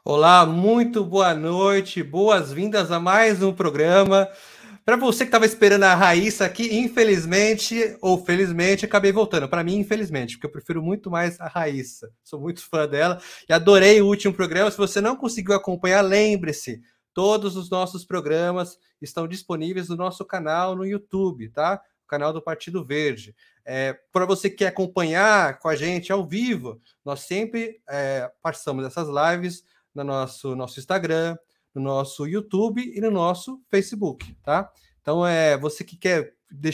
Olá, muito boa noite, boas-vindas a mais um programa. Para você que estava esperando a Raíssa aqui, infelizmente ou felizmente, acabei voltando. Para mim, infelizmente, porque eu prefiro muito mais a Raíssa. Sou muito fã dela e adorei o último programa. Se você não conseguiu acompanhar, lembre-se, todos os nossos programas estão disponíveis no nosso canal no YouTube, tá? O canal do Partido Verde. Para você que quer acompanhar com a gente ao vivo, nós sempre participamos dessas lives no nosso Instagram, no nosso YouTube e no nosso Facebook, tá? Então, você que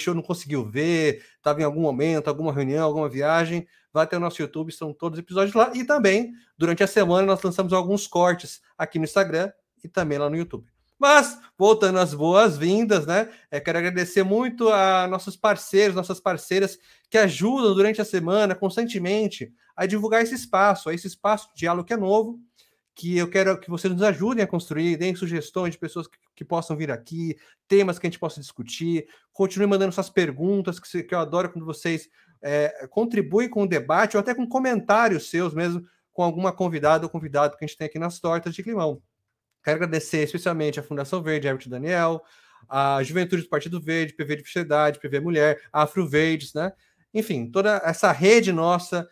não conseguiu ver, estava em algum momento, alguma reunião, alguma viagem, vai até o nosso YouTube, estão todos os episódios lá. E também, durante a semana, nós lançamos alguns cortes aqui no Instagram e também lá no YouTube. Mas, voltando às boas-vindas, né? Quero agradecer muito a nossos parceiros, nossas parceiras que ajudam durante a semana, constantemente, a divulgar esse espaço de diálogo que é novo, que eu quero que vocês nos ajudem a construir, deem sugestões de pessoas que possam vir aqui, temas que a gente possa discutir, continue mandando suas perguntas, que eu adoro quando vocês contribuem com o debate, ou até com comentários seus mesmo, com alguma convidada ou convidado que a gente tem aqui nas Tortas de Climão. Quero agradecer especialmente a Fundação Verde, Herbert Daniel, a Juventude do Partido Verde, PV de Sociedade, PV Mulher, Afro Verdes, né? Enfim, toda essa rede nossa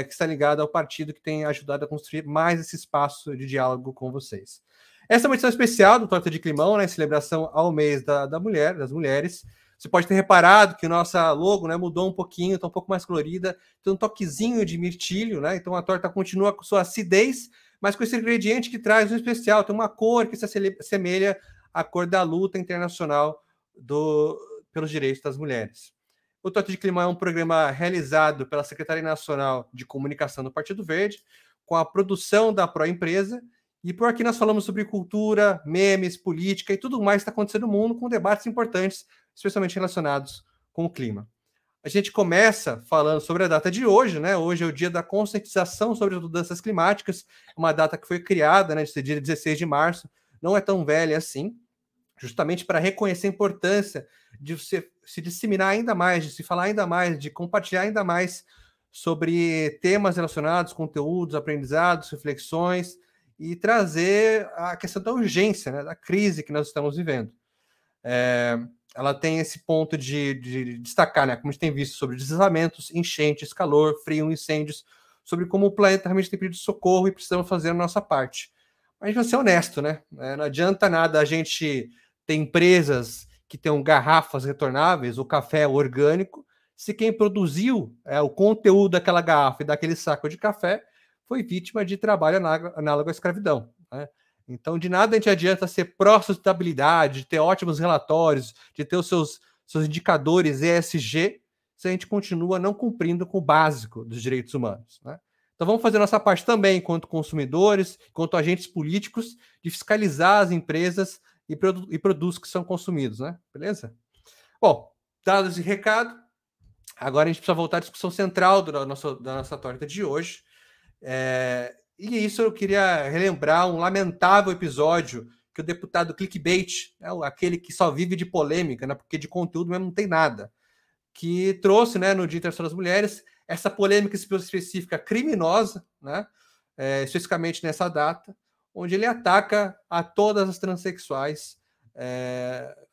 que está ligada ao partido que tem ajudado a construir mais esse espaço de diálogo com vocês. Essa é uma edição especial do Torta de Climão, né, em celebração ao mês das mulheres. Você pode ter reparado que nossa logo, né, mudou um pouquinho, está um pouco mais colorida, tem um toquezinho de mirtilho, né? Então a torta continua com sua acidez, mas com esse ingrediente que traz um especial, tem uma cor que se assemelha à cor da luta internacional pelos direitos das mulheres. O Torta de Climão é um programa realizado pela Secretaria Nacional de Comunicação do Partido Verde, com a produção da Proempresa, e por aqui nós falamos sobre cultura, memes, política e tudo mais que está acontecendo no mundo, com debates importantes, especialmente relacionados com o clima. A gente começa falando sobre a data de hoje, né? Hoje é o dia da conscientização sobre as mudanças climáticas, uma data que foi criada, né, de dia 16 de março, não é tão velha assim, justamente para reconhecer a importância de se disseminar ainda mais, de se falar ainda mais, de compartilhar ainda mais sobre temas relacionados, conteúdos, aprendizados, reflexões, e trazer a questão da urgência, né, da crise que nós estamos vivendo. Ela tem esse ponto de destacar, né, como a gente tem visto, sobre deslizamentos, enchentes, calor, frio, incêndios, sobre como o planeta realmente tem pedido socorro e precisamos fazer a nossa parte. Mas a gente vai ser honesto, né? Não adianta nada a gente ter empresas que tenham garrafas retornáveis, o café orgânico, se quem produziu o conteúdo daquela garrafa e daquele saco de café foi vítima de trabalho análogo à escravidão, né? Então, de nada a gente adianta ser pró-sustentabilidade, de ter ótimos relatórios, de ter os seus indicadores ESG, se a gente continua não cumprindo com o básico dos direitos humanos, né? Então vamos fazer nossa parte também, enquanto consumidores, enquanto agentes políticos, de fiscalizar as empresas e produtos que são consumidos, né? Beleza? Bom, dado esse recado, agora a gente precisa voltar à discussão central da nossa torta de hoje. E isso eu queria relembrar um lamentável episódio que o deputado Clickbait, aquele que só vive de polêmica, né, porque de conteúdo mesmo não tem nada, que trouxe, né, no Dia Internacional das Mulheres, essa polêmica específica criminosa, né, especificamente nessa data, onde ele ataca a todas as transexuais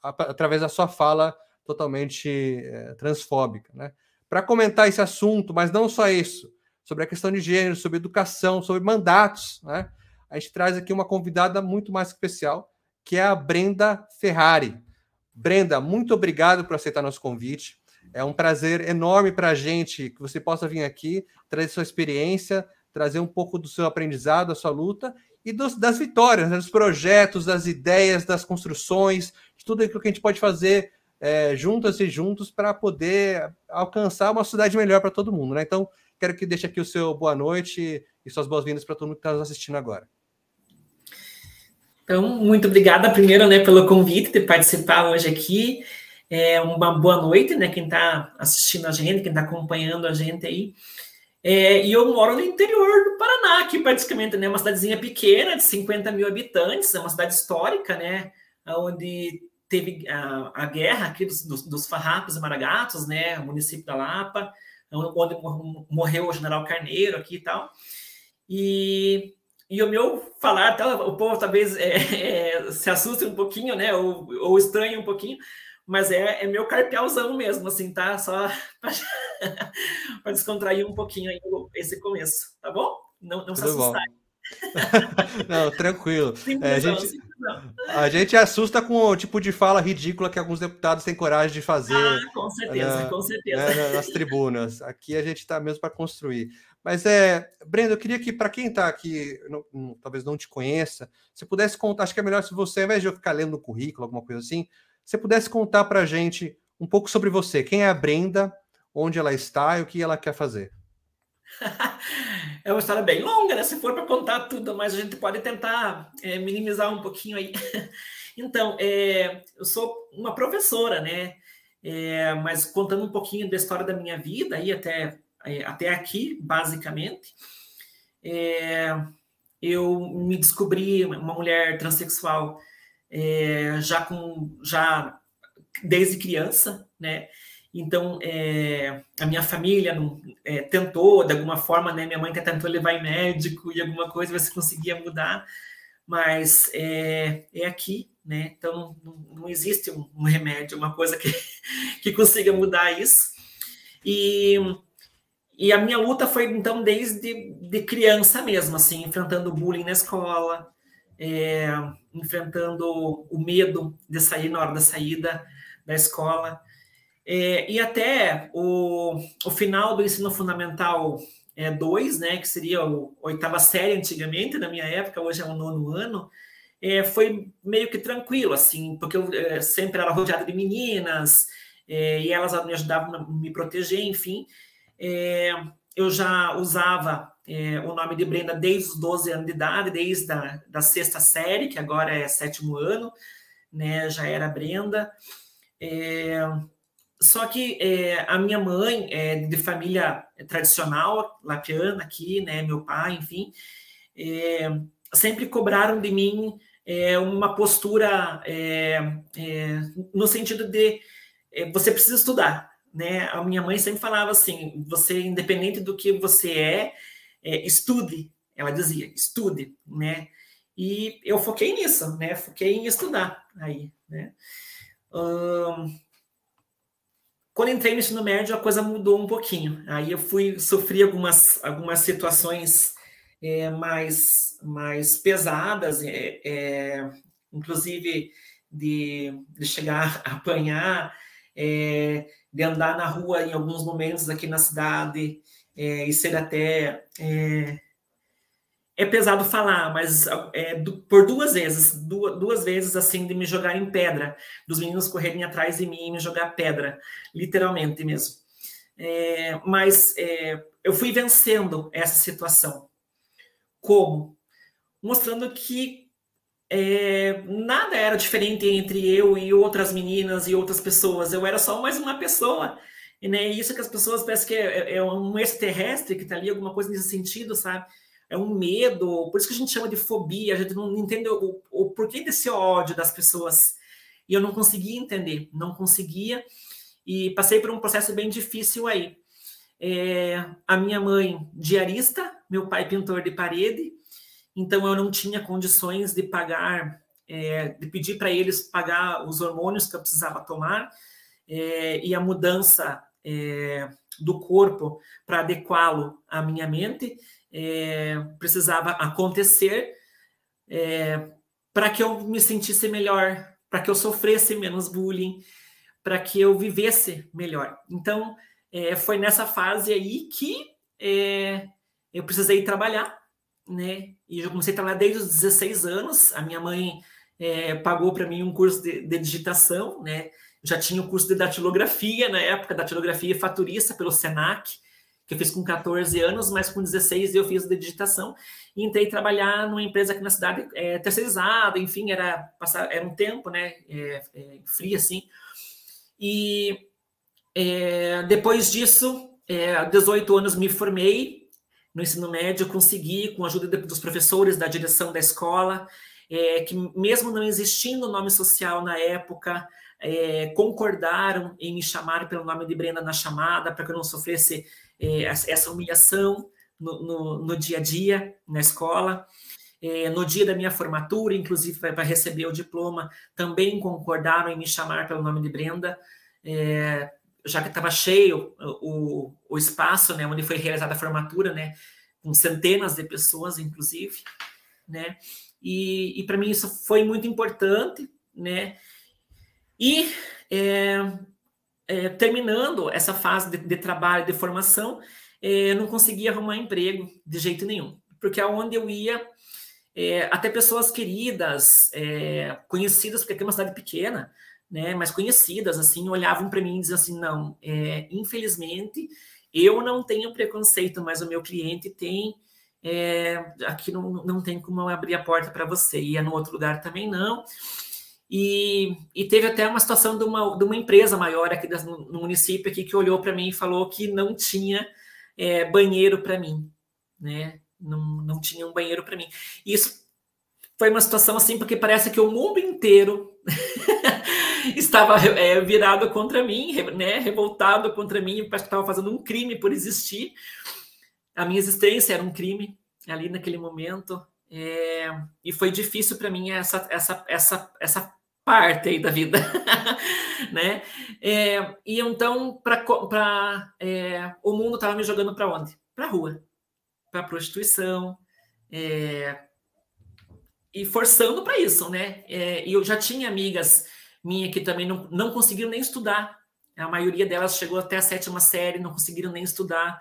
através da sua fala totalmente transfóbica, né? Para comentar esse assunto, mas não só isso, sobre a questão de gênero, sobre educação, sobre mandatos, né? A gente traz aqui uma convidada muito mais especial, que é a Brenda Ferrari. Brenda, muito obrigado por aceitar nosso convite. É um prazer enorme para a gente que você possa vir aqui, trazer sua experiência, trazer um pouco do seu aprendizado, da sua luta e das vitórias, né, dos projetos, das ideias, das construções, de tudo aquilo que a gente pode fazer juntas e juntos para poder alcançar uma cidade melhor para todo mundo, né? Então, quero que deixe aqui o seu boa noite e suas boas-vindas para todo mundo que está nos assistindo agora. Então, muito obrigada primeiro, né, pelo convite de participar hoje aqui. Uma boa noite, né, quem está assistindo a gente, quem está acompanhando a gente aí. E eu moro no interior do Paraná, aqui praticamente, né, uma cidadezinha pequena, de 50 mil habitantes, é uma cidade histórica, né, onde teve a guerra aqui dos farrapos e maragatos, né, o município da Lapa, onde morreu o general Carneiro aqui e tal. E E o meu falar, o povo talvez se assuste um pouquinho, né? Ou estranhe um pouquinho, mas é meu carpiauzão mesmo, assim, tá? Só para descontrair um pouquinho aí esse começo, tá bom? Não se Tudo assustar. bom. Não, tranquilo. É, Simplesão, simplesão. a gente assusta com o tipo de fala ridícula que alguns deputados têm coragem de fazer Com certeza, com certeza. nas tribunas. Aqui a gente está mesmo para construir. Mas, Brenda, eu queria que, para quem está aqui, talvez não te conheça, você pudesse contar, acho que é melhor se você, ao invés de eu ficar lendo no currículo, alguma coisa assim, você pudesse contar para a gente um pouco sobre você. Quem é a Brenda, onde ela está e o que ela quer fazer. É uma história bem longa, né? Se for para contar tudo, mas a gente pode tentar minimizar um pouquinho aí. Então, eu sou uma professora, né? Mas contando um pouquinho da história da minha vida, aí até aqui, basicamente, eu me descobri uma mulher transexual já desde criança, né? Então, a minha família tentou, de alguma forma, né? Minha mãe tentou levar em médico e alguma coisa, ver se conseguia mudar, mas é aqui, né? Então, não existe um remédio, uma coisa que consiga mudar isso. E a minha luta foi, então, desde de criança mesmo, assim, enfrentando bullying na escola, enfrentando o medo de sair na hora da saída da escola, e até o final do ensino fundamental 2, né, que seria a oitava série antigamente, na minha época, hoje é o 9º ano, foi meio que tranquilo, assim, porque eu sempre era rodeada de meninas, e elas me ajudavam a me proteger, enfim. Eu já usava o nome de Brenda desde os 12 anos de idade, desde da sexta série, que agora é 7º ano, né, já era Brenda. Só que a minha mãe de família tradicional, lapiana aqui, né, meu pai, enfim, sempre cobraram de mim uma postura no sentido de você precisa estudar, né? A minha mãe sempre falava assim, você, independente do que você estude, ela dizia, estude, né? E eu foquei nisso, né? Foquei em estudar aí, né? Quando entrei no ensino médio, a coisa mudou um pouquinho. Aí eu sofri algumas situações mais pesadas, inclusive de chegar a apanhar, de andar na rua em alguns momentos aqui na cidade e ser até... É pesado falar, mas por duas vezes, assim, de me jogar em pedra, dos meninos correrem atrás de mim e me jogar pedra, literalmente mesmo. Mas eu fui vencendo essa situação. Como? Mostrando que nada era diferente entre eu e outras meninas e outras pessoas. Eu era só mais uma pessoa. E né, isso que as pessoas parecem que é um extraterrestre que está ali, alguma coisa nesse sentido, sabe? É um medo, por isso que a gente chama de fobia, a gente não entende o porquê desse ódio das pessoas. E eu não conseguia entender, não conseguia, e passei por um processo bem difícil aí. A minha mãe, diarista, meu pai, pintor de parede, então eu não tinha condições de pagar, de pedir para eles pagar os hormônios que eu precisava tomar, e a mudança do corpo para adequá-lo à minha mente, precisava acontecer para que eu me sentisse melhor, para que eu sofresse menos bullying, para que eu vivesse melhor. Então, foi nessa fase aí que eu precisei trabalhar, né? E eu comecei a trabalhar desde os 16 anos. A minha mãe pagou para mim um curso de digitação, né? Já tinha o curso de datilografia na época, datilografia faturista pelo Senac, que eu fiz com 14 anos, mas com 16 eu fiz de digitação e entrei trabalhar numa empresa aqui na cidade terceirizada, enfim, era um tempo, né, frio assim. E depois disso, aos 18 anos me formei no ensino médio, consegui, com a ajuda dos professores da direção da escola, que mesmo não existindo nome social na época, concordaram em me chamar pelo nome de Brenda na chamada, para que eu não sofresse essa humilhação no dia a dia, na escola. No dia da minha formatura, inclusive para receber o diploma, também concordaram em me chamar pelo nome de Brenda, já que estava cheio o espaço, né, onde foi realizada a formatura, né, com centenas de pessoas, inclusive, né, e para mim isso foi muito importante, né, e terminando essa fase de trabalho, de formação, eu não conseguia arrumar emprego de jeito nenhum, porque aonde eu ia, até pessoas queridas, conhecidas, porque aqui é uma cidade pequena, né, mas conhecidas, assim, olhavam para mim e diziam assim, não, infelizmente, eu não tenho preconceito, mas o meu cliente tem, aqui não tem como eu abrir a porta para você, e no outro lugar também não. E teve até uma situação de uma empresa maior aqui no município aqui, que olhou para mim e falou que não tinha banheiro para mim, né? Não tinha um banheiro para mim. E isso foi uma situação assim, porque parece que o mundo inteiro estava virado contra mim, né? Revoltado contra mim, parece que estava fazendo um crime por existir. A minha existência era um crime ali naquele momento. E foi difícil para mim essa parte aí da vida, né? E então o mundo estava me jogando para onde? Para a rua, para a prostituição, e forçando para isso, né? E eu já tinha amigas minhas que também não conseguiram nem estudar. A maioria delas chegou até a 7ª série, não conseguiram nem estudar.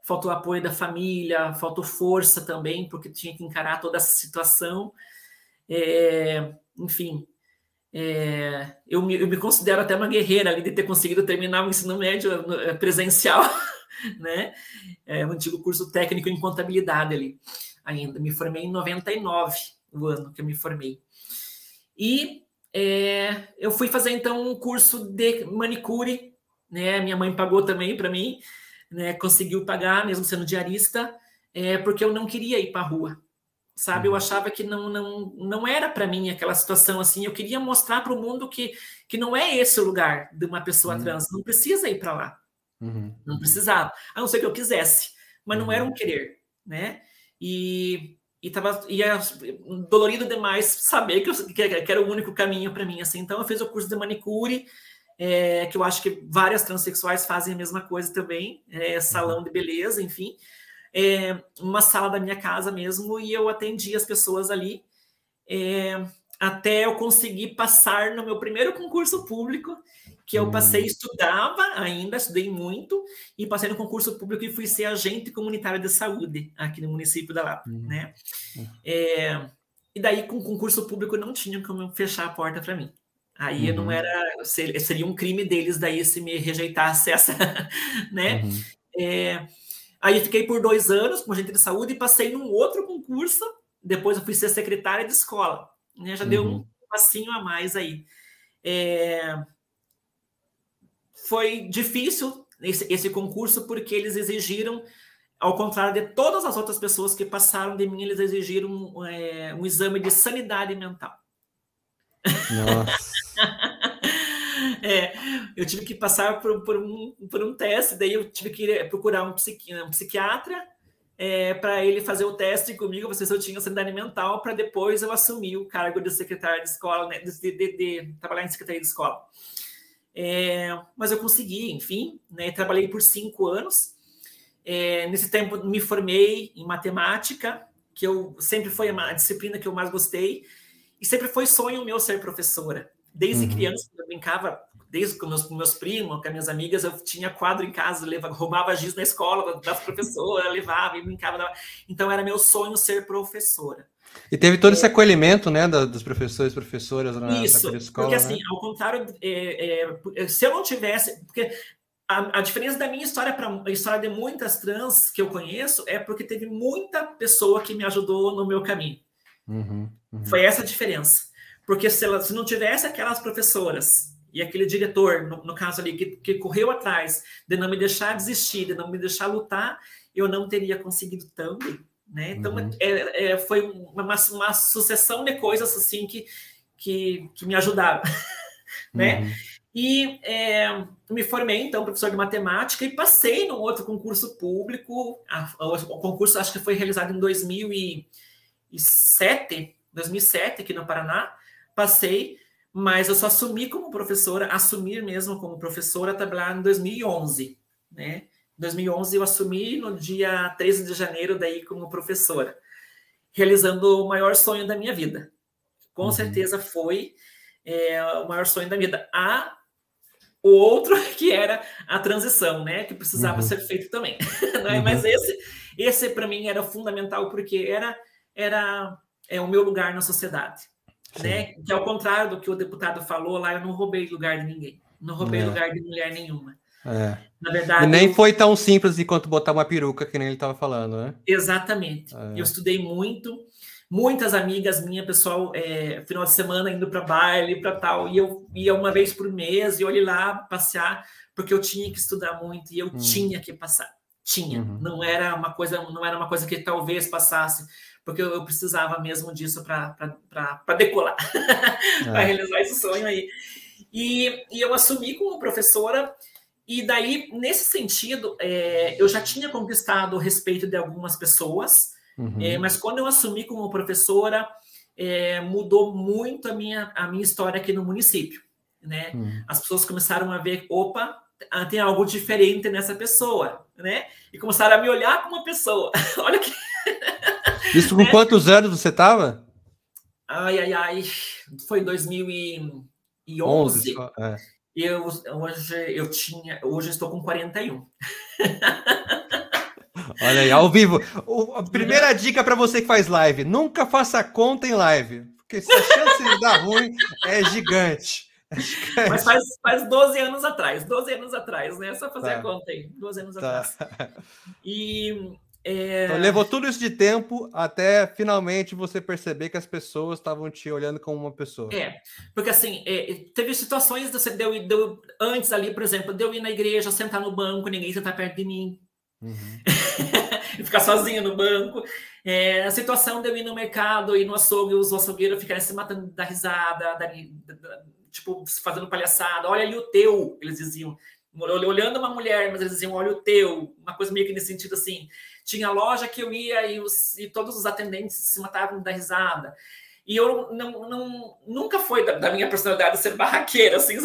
Faltou apoio da família, faltou força também, porque tinha que encarar toda essa situação. Enfim, eu me considero até uma guerreira ali de ter conseguido terminar o ensino médio presencial, né? O antigo curso técnico em contabilidade ali ainda. Me formei em 99, o ano que eu me formei. E eu fui fazer, então, um curso de manicure, né? Minha mãe pagou também para mim, né? Conseguiu pagar, mesmo sendo diarista, porque eu não queria ir para a rua, sabe? Eu achava que não era para mim aquela situação assim. Eu queria mostrar para o mundo que não é esse o lugar de uma pessoa trans. Não precisa ir para lá. Não precisava. A não ser que eu quisesse. Mas não era um querer, né? E era dolorido demais saber que era o único caminho para mim, assim. Então eu fiz o curso de manicure, que eu acho que várias transexuais fazem a mesma coisa também, salão de beleza, enfim. Uma sala da minha casa mesmo, e eu atendi as pessoas ali, até eu conseguir passar no meu primeiro concurso público, que eu passei, estudei muito, e passei no concurso público e fui ser agente comunitário de saúde aqui no município da Lapa, né? E daí, com o concurso público, não tinha como fechar a porta para mim. Aí não era, seria um crime deles daí se me rejeitasse essa, né? Aí fiquei por 2 anos como agente de saúde e passei num outro concurso. Depois eu fui ser secretária de escola, né? Já deu um passinho a mais aí. Foi difícil esse concurso porque eles exigiram, ao contrário de todas as outras pessoas que passaram de mim, eles exigiram um exame de sanidade mental. Nossa. Eu tive que passar por um teste, daí eu tive que procurar um psiquiatra para ele fazer o teste comigo, ver se eu tinha sanidade mental, para depois eu assumir o cargo de secretária de escola, né, de trabalhar em secretaria de escola. Mas eu consegui, enfim, né, trabalhei por 5 anos. Nesse tempo me formei em matemática, que sempre foi a disciplina que eu mais gostei, e sempre foi sonho meu ser professora. Desde criança, eu brincava, desde com meus primos, com as minhas amigas, eu tinha quadro em casa, roubava giz na escola das professoras, levava e brincava. Então, era meu sonho ser professora. E teve todo esse acolhimento, né, dos professores e professoras na escola. Porque assim, ao contrário, se eu não tivesse... Porque a diferença da minha história para a história de muitas trans que eu conheço é porque teve muita pessoa que me ajudou no meu caminho. Foi essa a diferença. Porque se não tivesse aquelas professoras e aquele diretor, no caso ali, que correu atrás de não me deixar desistir, de não me deixar lutar, eu não teria conseguido também, né? Então, foi uma sucessão de coisas assim que me ajudaram, né? E me formei, então, professor de matemática e passei num outro concurso público. O concurso acho que foi realizado em 2000 2007 aqui no Paraná, passei, mas eu só assumi como professora, assumir mesmo como professora, trabalhar em 2011, né? Em 2011 eu assumi no dia 13 de janeiro daí como professora, realizando o maior sonho da minha vida. Com certeza foi o maior sonho da vida. O outro que era a transição, né? Que precisava ser feito também. Né? Mas esse para mim era fundamental, porque era o meu lugar na sociedade. Né? Que ao contrário do que o deputado falou lá, eu não roubei lugar de ninguém. Não roubei lugar de mulher nenhuma. Na verdade, e nem foi tão simples quanto botar uma peruca, que nem ele estava falando, né? Exatamente. Eu estudei muito. Muitas amigas minhas, pessoal, final de semana indo para baile, para tal, e eu ia uma vez por mês e olhei lá passear, porque eu tinha que estudar muito e eu tinha que passar. Não era uma coisa que talvez passasse, porque eu precisava mesmo disso para decolar, para realizar esse sonho aí. E eu assumi como professora, e daí, nesse sentido, eu já tinha conquistado o respeito de algumas pessoas, mas quando eu assumi como professora, mudou muito a minha história aqui no município, né? As pessoas começaram a ver, opa, tem algo diferente nessa pessoa, né? E começaram a me olhar como uma pessoa. Olha que... Isso com quantos anos você estava? Ai, foi em 2011. Hoje eu estou com 41. Olha aí, ao vivo. A primeira dica para você que faz live: nunca faça conta em live, porque se a chance de dar ruim é gigante. Mas faz 12 anos atrás, né? É só fazer a conta aí, 12 anos atrás. E então, levou tudo isso de tempo até finalmente você perceber que as pessoas estavam te olhando como uma pessoa. Porque assim, teve situações deu antes ali, por exemplo, de eu ir na igreja, sentar no banco, ninguém sentar perto de mim. E ficar sozinho no banco. A situação de eu ir no mercado e no açougue, os açougueiros ficarem se matando da risada, tipo, fazendo palhaçada. Olha ali o teu, eles diziam. Olhando uma mulher, mas eles diziam, olha o teu. Uma coisa meio que nesse sentido assim. Tinha loja que eu ia e todos os atendentes se matavam da risada. E eu nunca foi da minha personalidade ser barraqueira, assim.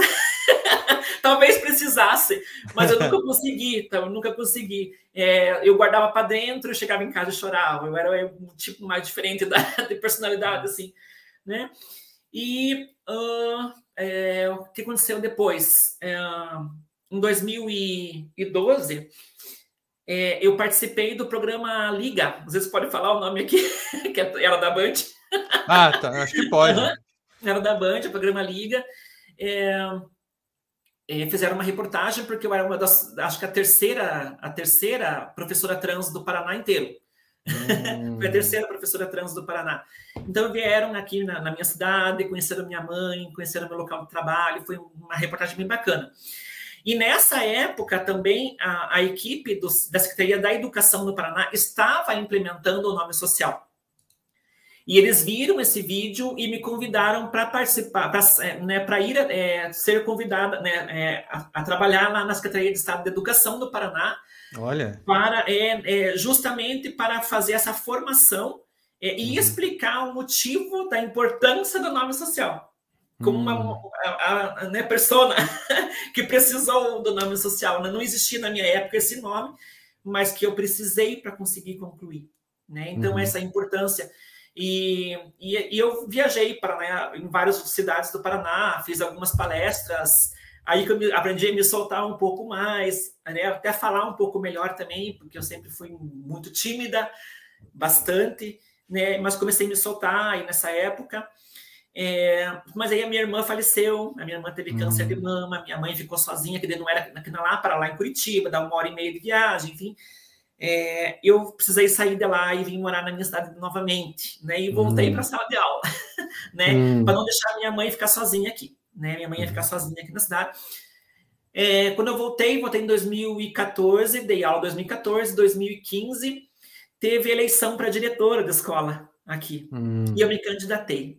Talvez precisasse, mas eu nunca consegui. Eu guardava para dentro, eu chegava em casa e chorava. Eu era um tipo mais diferente de personalidade, assim, né? E o que aconteceu depois? Em 2012, eu participei do programa Liga. Às vezes pode falar o nome aqui, que era da Band. Tá, acho que pode. Era da Band, o programa Liga. Fizeram uma reportagem, porque eu era uma das, acho que a terceira professora trans do Paraná inteiro. Foi a terceira professora trans do Paraná. Então vieram aqui na minha cidade, conheceram minha mãe, conheceram meu local de trabalho, foi uma reportagem bem bacana. E nessa época também a equipe da Secretaria da Educação do Paraná estava implementando o nome social. E eles viram esse vídeo e me convidaram para participar, para ir ser convidada, né, a trabalhar lá na Secretaria de Estado de Educação do Paraná. Olha. Para, justamente para fazer essa formação e explicar o motivo da importância do nome social. Como uma persona que precisou do nome social. Não existia na minha época esse nome, mas que eu precisei para conseguir concluir. Né? Então, essa importância... E eu viajei em várias cidades do Paraná, fiz algumas palestras, aí que eu aprendi a me soltar um pouco mais, né? Até falar um pouco melhor também, porque eu sempre fui muito tímida, bastante, né? Mas comecei a me soltar aí nessa época. Mas aí a minha irmã faleceu, a minha irmã teve câncer de mama, minha mãe ficou sozinha, que não era para lá em Curitiba, dá 1h30 de viagem, enfim. Eu precisei sair de lá e vim morar na minha cidade novamente, né? E voltei para a sala de aula, né? Para não deixar minha mãe ficar sozinha aqui, né? Minha mãe ia ficar sozinha aqui na cidade. Quando eu voltei em 2014, dei aula em 2014, 2015, teve eleição para diretora da escola aqui. E eu me candidatei.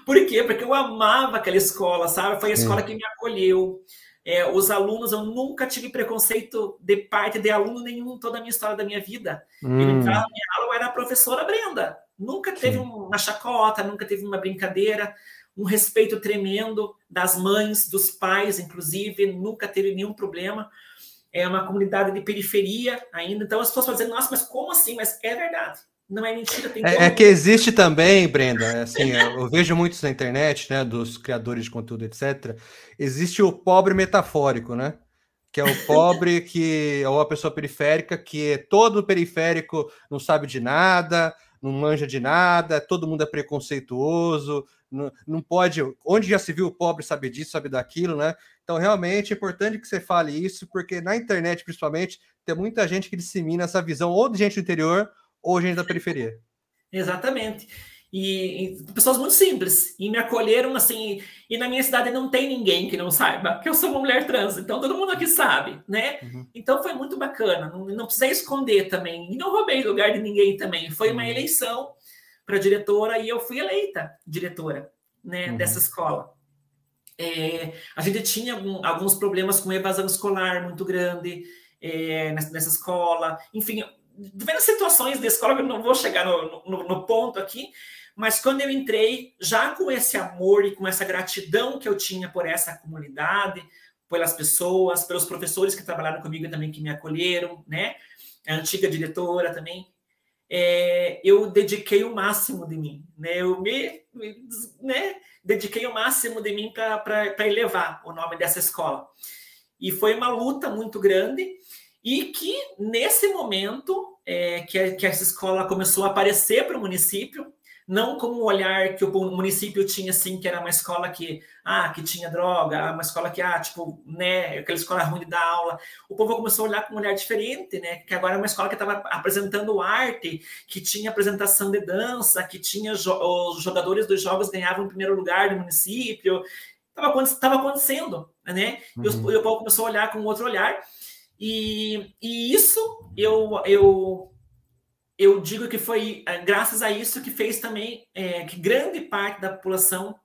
Por quê? Porque eu amava aquela escola, sabe? Foi a escola que me acolheu. Os alunos, eu nunca tive preconceito de parte de aluno nenhum, toda a minha história da minha vida. Eu entrava na minha aula, eu era a professora Brenda. Nunca teve uma chacota, nunca teve uma brincadeira, um respeito tremendo das mães, dos pais, inclusive, nunca teve nenhum problema. É uma comunidade de periferia ainda, então as pessoas falam assim, nossa, mas como assim? Mas é verdade, não é mentira. Tem que existe também, Brenda, assim, eu vejo muitos na internet, né, dos criadores de conteúdo, etc. Existe o pobre metafórico, né? Que é o pobre ou a pessoa periférica, que é todo periférico, não sabe de nada, não manja de nada, todo mundo é preconceituoso, não pode... Onde já se viu o pobre saber disso, sabe daquilo, né? Então, realmente, é importante que você fale isso, porque na internet, principalmente, tem muita gente que dissemina essa visão ou de gente do interior ou gente da periferia. Exatamente. E pessoas muito simples. E me acolheram, assim... E na minha cidade não tem ninguém que não saiba que eu sou uma mulher trans. Então, todo mundo aqui sabe, né? Então, foi muito bacana. Não precisei esconder também. E não roubei lugar de ninguém também. Foi uma eleição para diretora e eu fui eleita diretora, né, dessa escola. A gente tinha alguns problemas com evasão escolar muito grande nessa escola. Enfim, diversas situações da escola, eu não vou chegar no ponto aqui, mas quando eu entrei, já com esse amor e com essa gratidão que eu tinha por essa comunidade, pelas pessoas, pelos professores que trabalharam comigo também, que me acolheram, né? A antiga diretora também, eu dediquei o máximo de mim, né? Eu dediquei o máximo de mim para elevar o nome dessa escola. E foi uma luta muito grande, e que nesse momento que essa escola começou a aparecer para o município, não como o olhar que o município tinha, assim, que era uma escola que tinha droga, uma escola que, tipo, né, aquela escola ruim de dar aula. O povo começou a olhar com um olhar diferente, né, que agora é uma escola que estava apresentando arte, que tinha apresentação de dança, que tinha os jogadores dos jogos ganhavam em primeiro lugar no município. Estava acontecendo, né, e o povo começou a olhar com outro olhar, e isso eu digo que foi graças a isso que fez também que grande parte da população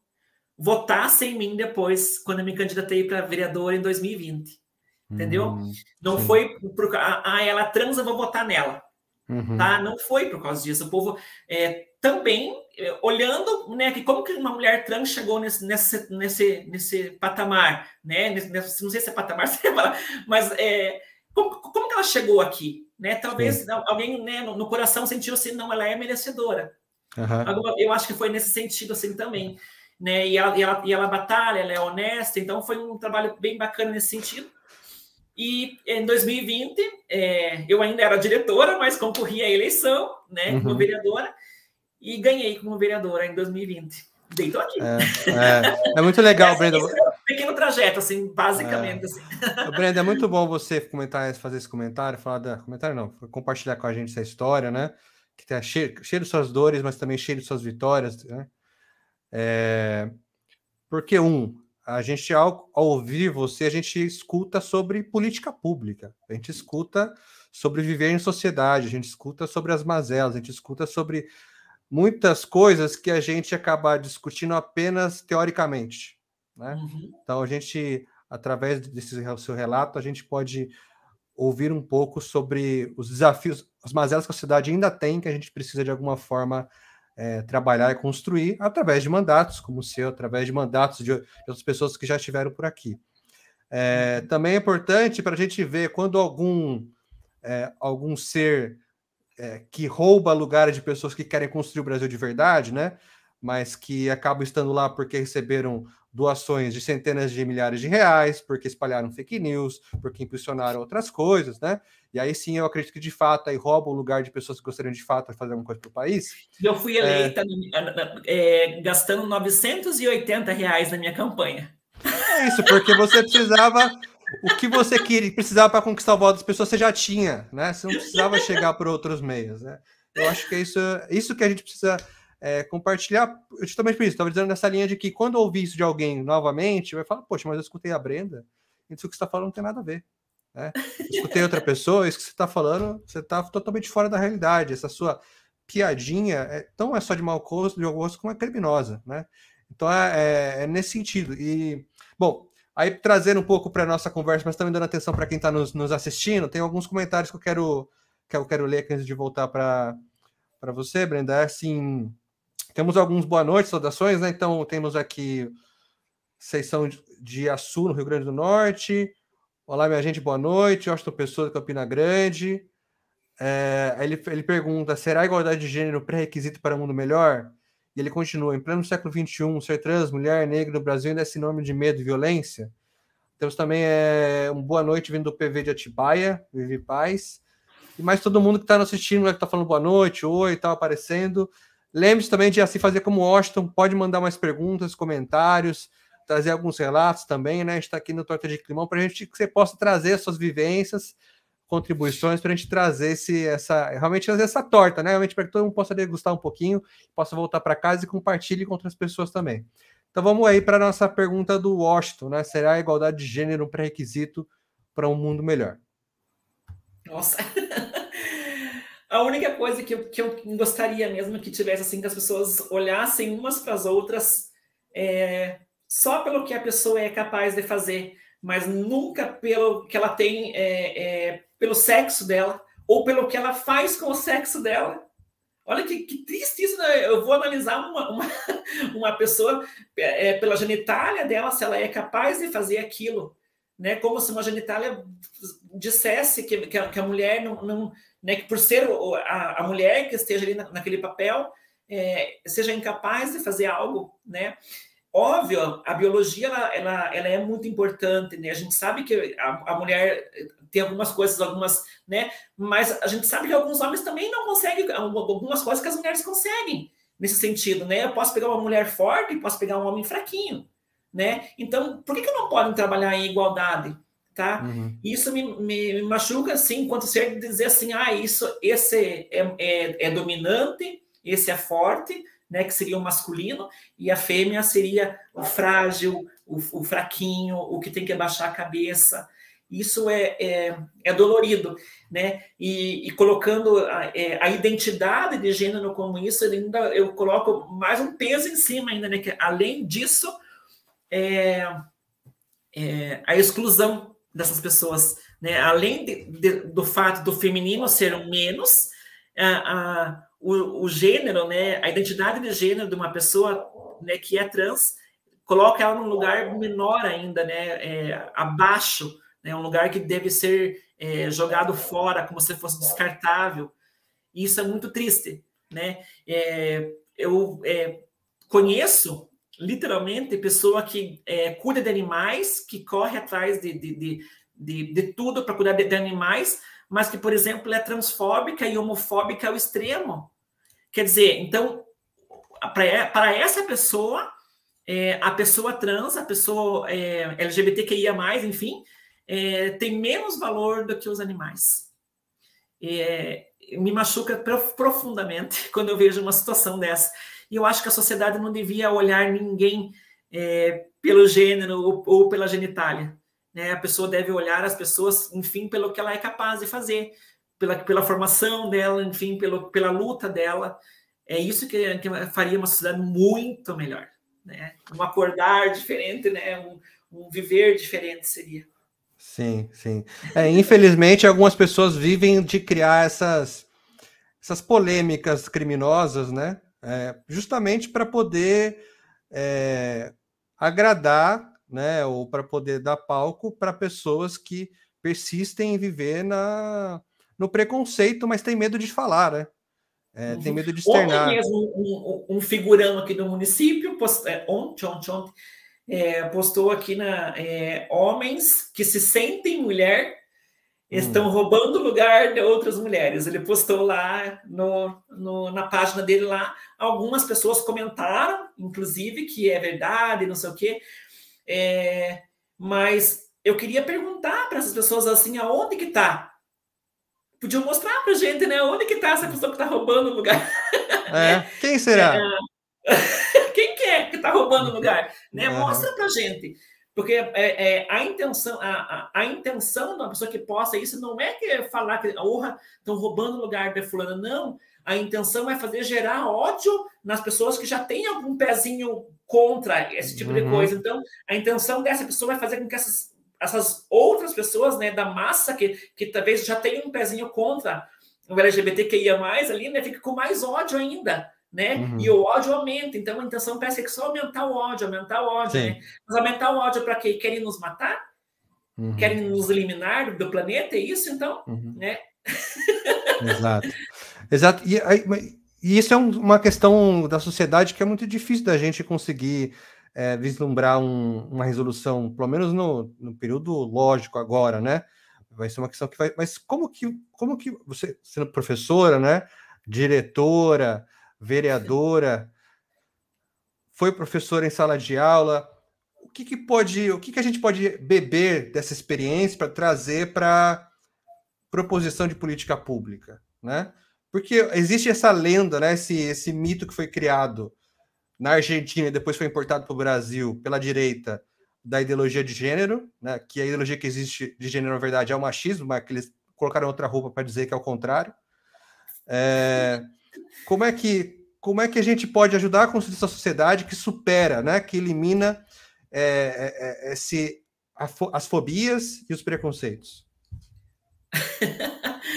votasse em mim depois, quando eu me candidatei para vereadora em 2020. Entendeu? Não foi por ela trans, eu vou votar nela. Tá? Não foi por causa disso. O povo também olhando, né, que como que uma mulher trans chegou nesse patamar, né? Não sei se é patamar, mas como que ela chegou aqui? Né? Talvez alguém, né, no coração sentiu assim, não, ela é merecedora. Eu acho que foi nesse sentido assim também, né? E ela batalha, ela é honesta, então foi um trabalho bem bacana nesse sentido. E em 2020 eu ainda era diretora, mas concorri à eleição, né, como vereadora, e ganhei como vereadora em 2020. Deitou aqui. É muito legal, Brenda. Esse é um pequeno trajeto, assim, basicamente. Assim. Brenda, é muito bom você fazer esse comentário, compartilhar com a gente essa história, né? Que tá cheio de suas dores, mas também cheio de suas vitórias, né? Porque, a gente, ao ouvir você, a gente escuta sobre política pública, a gente escuta sobre viver em sociedade, a gente escuta sobre as mazelas, a gente escuta sobre muitas coisas que a gente acaba discutindo apenas teoricamente, né? Então, a gente, através desse seu relato, a gente pode ouvir um pouco sobre os desafios, as mazelas que a sociedade ainda tem, que a gente precisa, de alguma forma, trabalhar e construir através de mandatos como o seu, através de mandatos de outras pessoas que já estiveram por aqui. Também é importante para a gente ver quando algum ser que rouba lugares de pessoas que querem construir o Brasil de verdade, né? Mas que acabam estando lá porque receberam doações de centenas de milhares de reais, porque espalharam fake news, porque impulsionaram outras coisas, né? E aí sim eu acredito que de fato aí roubam o lugar de pessoas que gostariam de fato de fazer alguma coisa para o país. Eu fui eleita gastando R$980 na minha campanha. É isso, porque você precisava... O que você precisava para conquistar o voto das pessoas, você já tinha, né? Você não precisava chegar por outros meios, né? Eu acho que é isso que a gente precisa compartilhar, justamente por isso. Estava dizendo nessa linha de que quando eu ouvir isso de alguém novamente, vai falar, poxa, mas eu escutei a Brenda, isso que você está falando não tem nada a ver. Né? Eu escutei outra pessoa, isso que você está falando, você está totalmente fora da realidade. Essa sua piadinha não é só de mau gosto, como é criminosa, né? Então é nesse sentido. E, bom, Aí, trazendo um pouco para a nossa conversa, mas também dando atenção para quem está nos assistindo, tem alguns comentários que eu quero ler aqui antes de voltar para você, Brenda. Assim, temos alguns boa noite, saudações, né? Então, temos aqui, vocês são de Açu, no Rio Grande do Norte. Olá, minha gente, boa noite. Washington Pessoa, de Campina Grande. Ele pergunta, será a igualdade de gênero pré-requisito para um mundo melhor? E ele continua, em pleno século XXI, ser trans, mulher, negro no Brasil ainda é sinônimo de medo e violência? Temos também uma boa noite vindo do PV de Atibaia, Vivi Paz. E mais todo mundo que está nos assistindo, que está falando boa noite, oi, está aparecendo. Lembre-se também de assim fazer como o Washington, pode mandar mais perguntas, comentários, trazer alguns relatos também, né? A gente está aqui no Torta de Climão para a gente que você possa trazer as suas vivências, contribuições, para a gente trazer realmente fazer essa torta, né? Realmente para que todo mundo possa degustar um pouquinho, possa voltar para casa e compartilhe com outras pessoas também. Então vamos aí para a nossa pergunta do Washington, né? Será a igualdade de gênero um pré-requisito para um mundo melhor? Nossa! A única coisa que eu gostaria mesmo que tivesse assim, que as pessoas olhassem umas para as outras só pelo que a pessoa é capaz de fazer, mas nunca pelo que ela tem, pelo sexo dela, ou pelo que ela faz com o sexo dela. Olha que triste isso, né? Eu vou analisar uma pessoa pela genitália dela, se ela é capaz de fazer aquilo, né? Como se uma genitália dissesse que a mulher não né? Que por ser a mulher que esteja ali naquele papel seja incapaz de fazer algo, né? Óbvio, a biologia ela é muito importante, né? A gente sabe que a mulher tem algumas coisas, né? Mas a gente sabe que alguns homens também não conseguem algumas coisas que as mulheres conseguem nesse sentido, né? Eu posso pegar uma mulher forte e posso pegar um homem fraquinho, né? Então, por que não podem trabalhar em igualdade, tá? Uhum. Isso me machuca, assim, enquanto ser dizer assim, esse é dominante, esse é forte, né, que seria o masculino, e a fêmea seria o frágil, o fraquinho, o que tem que abaixar a cabeça. Isso é dolorido, né? E colocando a identidade de gênero como isso, eu coloco mais um peso em cima ainda, né? Que, além disso, a exclusão dessas pessoas, né? Além do fato do feminino ser um menos, o gênero, né, a identidade de gênero de uma pessoa, né, que é trans, coloca ela num lugar menor ainda, né, abaixo, né, um lugar que deve ser jogado fora, como se fosse descartável. E isso é muito triste, né? Eu conheço, literalmente, pessoa que cuida de animais, que corre atrás de tudo para cuidar de animais, mas que, por exemplo, é transfóbica e homofóbica ao extremo. Quer dizer, então, para essa pessoa, a pessoa trans, a pessoa LGBTQIA+, enfim, tem menos valor do que os animais. Me machuca profundamente quando eu vejo uma situação dessa. E eu acho que a sociedade não devia olhar ninguém pelo gênero ou pela genitália. Né? A pessoa deve olhar as pessoas, enfim, pelo que ela é capaz de fazer, pela formação dela, enfim, pela luta dela. É isso que faria uma sociedade muito melhor. Né? Um acordar diferente, né? um viver diferente seria. Sim, sim. Infelizmente, algumas pessoas vivem de criar essas polêmicas criminosas, né? Justamente para poder agradar, né? Ou para poder dar palco para pessoas que persistem em viver no preconceito, mas tem medo de falar, né? Tem medo de externar. Ontem mesmo, um figurão aqui do município, ontem, postou aqui homens que se sentem mulher estão roubando o lugar de outras mulheres. Ele postou lá na página dele lá, algumas pessoas comentaram, inclusive, que é verdade, não sei o quê, mas eu queria perguntar para essas pessoas assim, aonde que está? Podiam mostrar para a gente, né? Onde que está essa pessoa que está roubando o lugar? Quem será? Quem que é que está roubando o lugar? Né? Mostra para a gente. Porque a intenção de uma pessoa que posta isso não é que falar que estão roubando o lugar da fulana, não. a intenção é fazer gerar ódio nas pessoas que já têm algum pezinho contra esse tipo de coisa. Então, a intenção dessa pessoa é fazer com que essas outras pessoas, né, da massa que talvez já tenham um pezinho contra o LGBTQIA+, ali, né, fica com mais ódio ainda, né? E o ódio aumenta. Então, a intenção parece que só aumentar o ódio, né? Mas aumentar o ódio para quê? Querem nos matar? Querem nos eliminar do planeta? É isso, então? Né? Exato. E isso é uma questão da sociedade que é muito difícil da gente conseguir vislumbrar uma resolução, pelo menos no período lógico agora, né? Vai ser uma questão que vai... Mas como que você, sendo professora, né? Diretora, vereadora, foi professora em sala de aula, o que a gente pode beber dessa experiência para trazer para proposição de política pública, né? Porque existe essa lenda, né? Esse mito que foi criado na Argentina e depois foi importado para o Brasil pela direita da ideologia de gênero, né? Que a ideologia que existe de gênero, na verdade, é o machismo, mas que eles colocaram outra roupa para dizer que é o contrário. Como é que a gente pode ajudar a construir essa sociedade que supera, né? Que elimina as fobias e os preconceitos?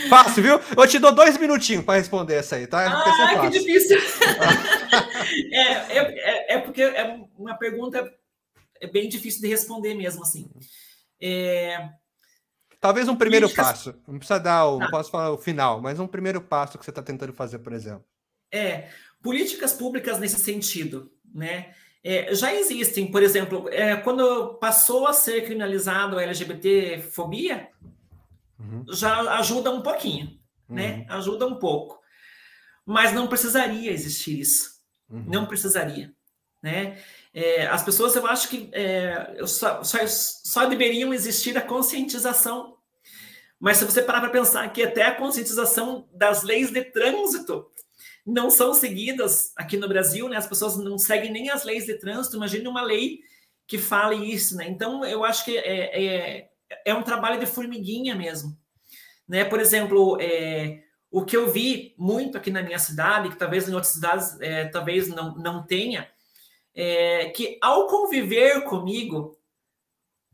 Fácil, viu? Eu te dou 2 minutinhos para responder essa aí, tá? Que difícil. Porque é uma pergunta bem difícil de responder mesmo, assim. Talvez um primeiro passo. Não precisa não posso falar o final, mas um primeiro passo que você está tentando fazer, por exemplo. Políticas públicas nesse sentido, né? Já existem, por exemplo, quando passou a ser criminalizado a LGBT-fobia, já ajuda um pouquinho, né? Ajuda um pouco. Mas não precisaria existir isso. Não precisaria, né? As pessoas, eu acho que só deveriam existir a conscientização. Mas se você parar para pensar que até a conscientização das leis de trânsito não são seguidas aqui no Brasil, né? As pessoas não seguem nem as leis de trânsito. Imagine uma lei que fale isso, né? Então, eu acho que é um trabalho de formiguinha mesmo, né? Por exemplo, o que eu vi muito aqui na minha cidade, que talvez em outras cidades talvez não tenha, que ao conviver comigo,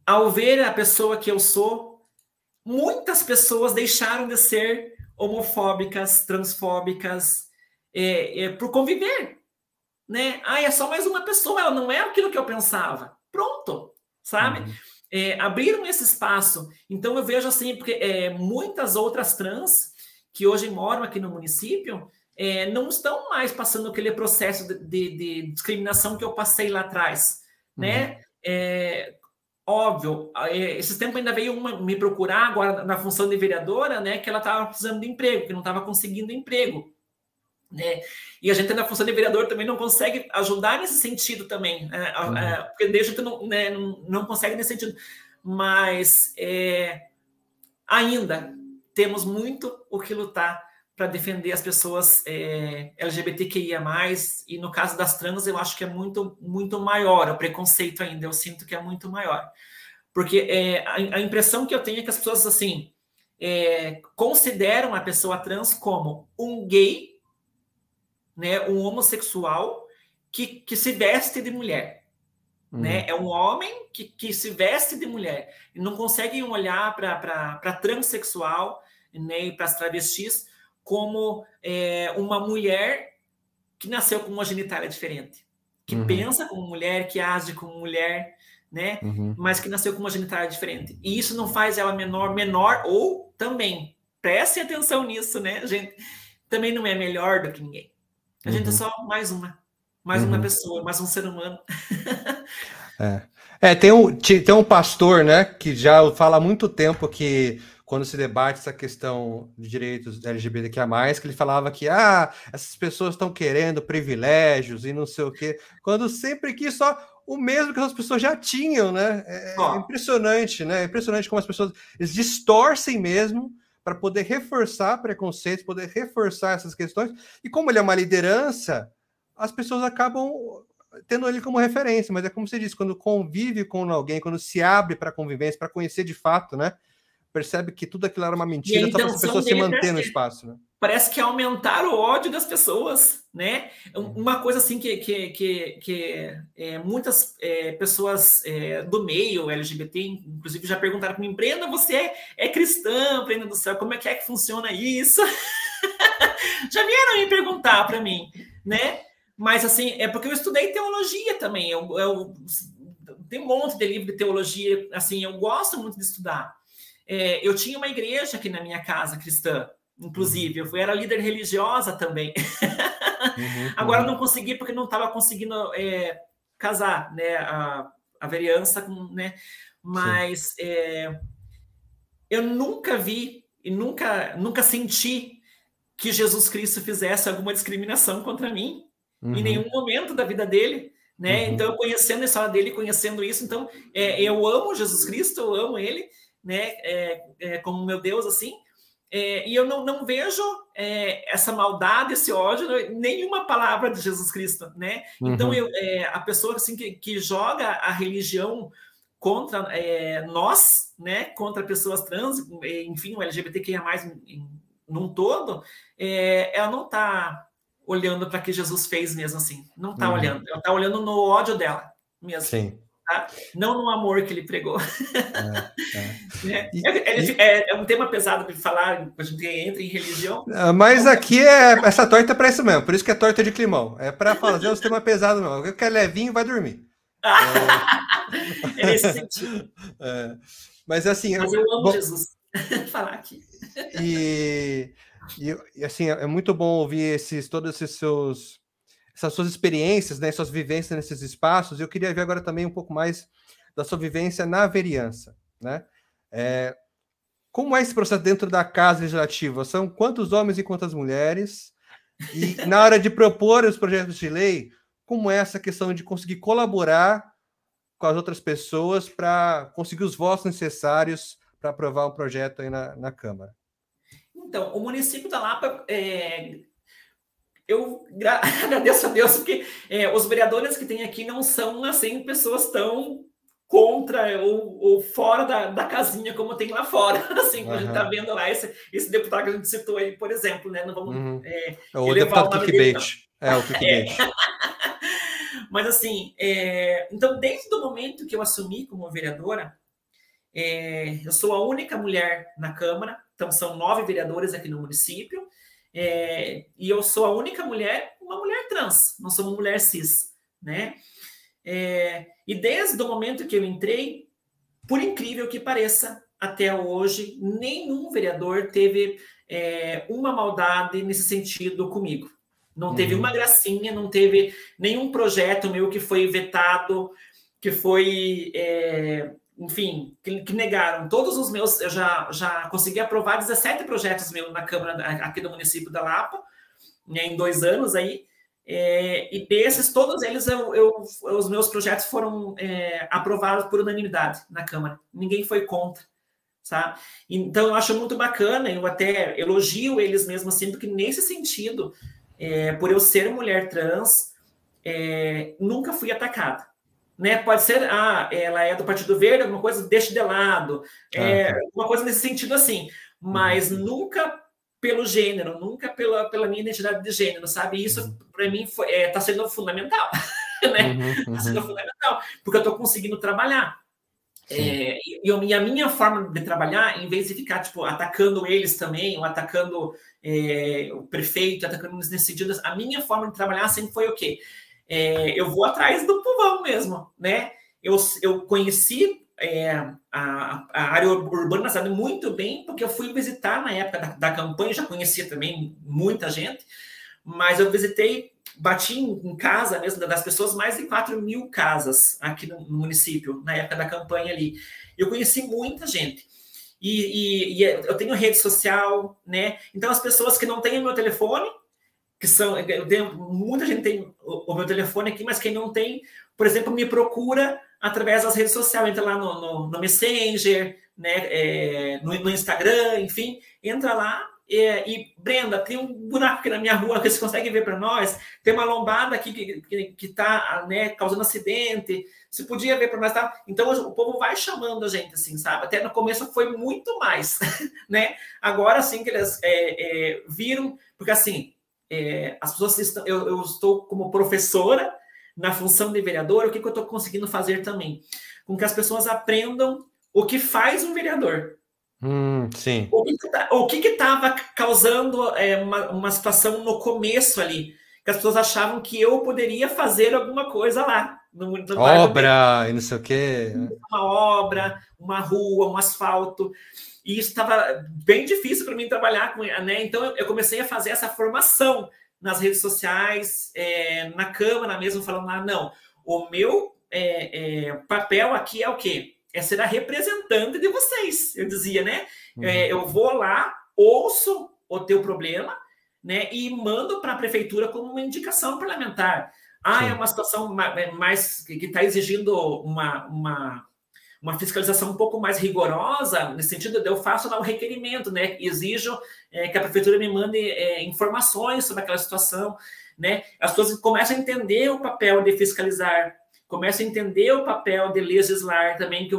ao ver a pessoa que eu sou, muitas pessoas deixaram de ser homofóbicas, transfóbicas, por conviver, né? É só mais uma pessoa, ela não é aquilo que eu pensava. Pronto, sabe? Abriram esse espaço. Então eu vejo assim, porque muitas outras trans que hoje moram aqui no município não estão mais passando aquele processo de discriminação que eu passei lá atrás, né? Óbvio, esses tempos ainda veio uma me procurar agora na função de vereadora, né? Que ela estava precisando de emprego, que não estava conseguindo emprego, né? E a gente na função de vereador também não consegue ajudar nesse sentido também, porque desde que não consegue nesse sentido, mas ainda temos muito o que lutar para defender as pessoas LGBTQIA+, e no caso das trans eu acho que é muito, muito maior o preconceito ainda, eu sinto que é muito maior, porque a impressão que eu tenho é que as pessoas assim consideram a pessoa trans como um gay, né, um homossexual que se veste de mulher, né? É um homem que se veste de mulher, e não conseguem olhar para transexual, né, para as travestis como uma mulher que nasceu com uma genitália diferente, que pensa como mulher, que age como mulher, né? Mas que nasceu com uma genitália diferente. E isso não faz ela menor, ou também, prestem atenção nisso, né? A gente também não é melhor do que ninguém. A gente é só mais uma pessoa, mais um ser humano. Tem um pastor, né, que já fala há muito tempo que quando se debate essa questão de direitos LGBTQIA+, que ele falava que essas pessoas estão querendo privilégios e não sei o quê, quando sempre quis só o mesmo que as pessoas já tinham, né? É impressionante, né? É impressionante como as pessoas eles distorcem mesmo para poder reforçar preconceitos, poder reforçar essas questões. E como ele é uma liderança, as pessoas acabam tendo ele como referência. Mas é como você disse, quando convive com alguém, quando se abre para a convivência, para conhecer de fato, né? Percebe que tudo aquilo era uma mentira só para as pessoas se manter no espaço, né? parece que é aumentar o ódio das pessoas, né? Uma coisa assim que muitas pessoas do meio LGBT, inclusive, já perguntaram para mim, Brenda, você é cristã, Brenda do céu, como é que funciona isso? Já vieram me perguntar para mim, né? Mas, assim, é porque eu estudei teologia também, tem um monte de livro de teologia, assim, eu gosto muito de estudar. Eu tinha uma igreja aqui na minha casa cristã, inclusive, eu era líder religiosa também. Agora não consegui porque não estava conseguindo casar, né, a vereança, né? Mas eu nunca vi e nunca senti que Jesus Cristo fizesse alguma discriminação contra mim em nenhum momento da vida dele, né? Então, eu conhecendo a história dele, conhecendo isso, então eu amo Jesus Cristo, eu amo ele, né? Como meu Deus, assim. E eu não vejo essa maldade, esse ódio, nenhuma palavra de Jesus Cristo, né? Então, a pessoa assim, que joga a religião contra nós, né? Contra pessoas trans, enfim, o LGBTQIA+, num todo, ela não está olhando para o que Jesus fez mesmo assim. Não está olhando. Ela está olhando no ódio dela mesmo. Sim. Tá? Não no amor que ele pregou. É um tema pesado de falar, a gente entra em religião. Mas aqui essa torta é para isso mesmo, por isso que é torta de climão. É para fazer os temas pesados mesmo. O que é levinho vai dormir. É nesse sentido. Mas assim... Mas eu amo Jesus. Falar aqui. E assim, é muito bom ouvir todos esses essas suas experiências, né, suas vivências nesses espaços. Eu queria ver agora também um pouco mais da sua vivência na vereança, né? Como é esse processo dentro da Casa Legislativa? São quantos homens e quantas mulheres? E na hora de propor os projetos de lei, como é essa questão de conseguir colaborar com as outras pessoas para conseguir os votos necessários para aprovar um projeto aí na Câmara? Então, o município da Lapa, eu agradeço a Deus, porque os vereadores que tem aqui não são, assim, pessoas tão contra ou fora da casinha como tem lá fora. Assim, a gente está vendo lá esse deputado que a gente citou aí, por exemplo, né? Não vamos o deputado clickbait. O clickbait. Mas, assim, então, desde o momento que eu assumi como vereadora, eu sou a única mulher na Câmara, então são 9 vereadores aqui no município, e eu sou a única mulher, uma mulher trans, não sou uma mulher cis, né? E desde o momento que eu entrei, por incrível que pareça, até hoje, nenhum vereador teve uma maldade nesse sentido comigo. Não teve uma gracinha, não teve nenhum projeto meu que foi vetado, que foi... enfim, que negaram. Todos os meus, eu já consegui aprovar 17 projetos meus na Câmara aqui do município da Lapa, né, em 2 anos aí, e desses, todos eles, os meus projetos foram aprovados por unanimidade na Câmara. Ninguém foi contra, sabe? Então, eu acho muito bacana, eu até elogio eles mesmo assim, porque nesse sentido, por eu ser mulher trans, nunca fui atacada. Né? Pode ser, ela é do Partido Verde, alguma coisa, deixa de lado. Uma coisa nesse sentido assim. Mas nunca pelo gênero, nunca pela minha identidade de gênero, sabe? Isso, para mim, está sendo fundamental. Né? Está sendo fundamental. Porque eu estou conseguindo trabalhar. E a minha forma de trabalhar, em vez de ficar tipo, atacando eles também, ou atacando o prefeito, atacando nesse sentido, a minha forma de trabalhar sempre foi o quê? Eu vou atrás do povão mesmo, né? Eu conheci a área urbana, sabe, muito bem, porque eu fui visitar na época da campanha, já conhecia também muita gente, mas eu visitei, bati em casa mesmo das pessoas, mais de 4.000 casas aqui no município, na época da campanha ali. Eu conheci muita gente. E eu tenho rede social, né? Então, as pessoas que não têm o meu telefone, muita gente tem o meu telefone aqui, mas quem não tem, por exemplo, me procura através das redes sociais, entra lá no Messenger, né, no Instagram, enfim, entra lá e Brenda, tem um buraco aqui na minha rua que vocês conseguem ver para nós, tem uma lombada aqui que está, né, causando acidente, você podia ver para nós, tá? Então o povo vai chamando a gente, assim, sabe? Até no começo foi muito mais, né? Agora sim que eles viram, porque assim, as pessoas estão, eu estou como professora na função de vereador, o que eu estou conseguindo fazer também? Com que as pessoas aprendam o que faz um vereador. Sim. O que estava causando uma situação no começo ali, que as pessoas achavam que eu poderia fazer alguma coisa lá. No obra e não sei o quê. Uma obra, uma rua, um asfalto. E isso estava bem difícil para mim trabalhar com, né? Então eu comecei a fazer essa formação nas redes sociais, na Câmara mesmo, falando lá, não, o meu papel aqui é o quê? É ser a representante de vocês, eu dizia, né? Eu vou lá, ouço o teu problema, né? E mando para a prefeitura como uma indicação parlamentar. É uma situação mais que está exigindo uma fiscalização um pouco mais rigorosa, nesse sentido, eu faço lá o requerimento, né? Exijo que a prefeitura me mande informações sobre aquela situação, né? As pessoas começam a entender o papel de fiscalizar, começam a entender o papel de legislar também, que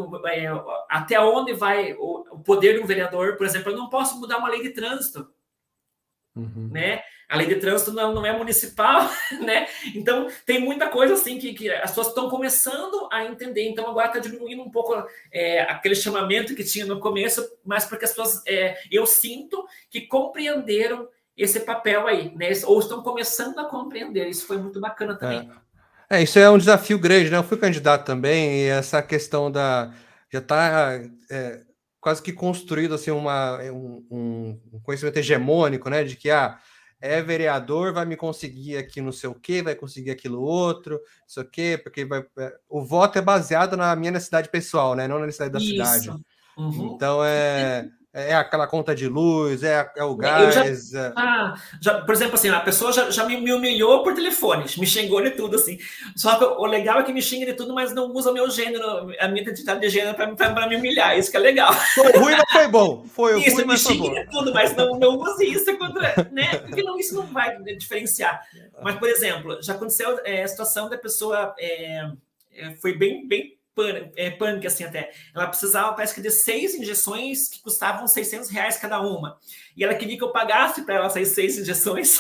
até onde vai o poder de um vereador. Por exemplo, eu não posso mudar uma lei de trânsito, né? A lei de trânsito não é municipal, né? Então, tem muita coisa assim que as pessoas estão começando a entender. Então, agora está diminuindo um pouco aquele chamamento que tinha no começo, mas porque as pessoas, eu sinto que compreenderam esse papel aí, né? Ou estão começando a compreender. Isso foi muito bacana também. Isso é um desafio grande, né? Eu fui candidato também, e essa questão já está quase que construído assim, um conhecimento hegemônico, né? De que vereador, vai me conseguir aqui não sei o quê, vai conseguir aquilo outro, não sei o quê, porque o voto é baseado na minha necessidade pessoal, né? Não na necessidade da cidade. Então aquela conta de luz, o gás. Por exemplo, assim, a pessoa já me humilhou por telefone, me xingou de tudo, assim. Só que o legal é que me xinga de tudo, mas não usa o meu gênero, a minha identidade de gênero para me humilhar. Isso que é legal. Foi ruim, mas foi bom. Foi isso, ruim, mas foi bom. Me xinga de tudo, mas não use isso contra, né? Porque isso não vai diferenciar. Mas, por exemplo, já aconteceu a situação da pessoa foi bem pânico, assim, até. Ela precisava, parece que, de 6 injeções que custavam R$600 cada uma. E ela queria que eu pagasse para ela essas 6 injeções.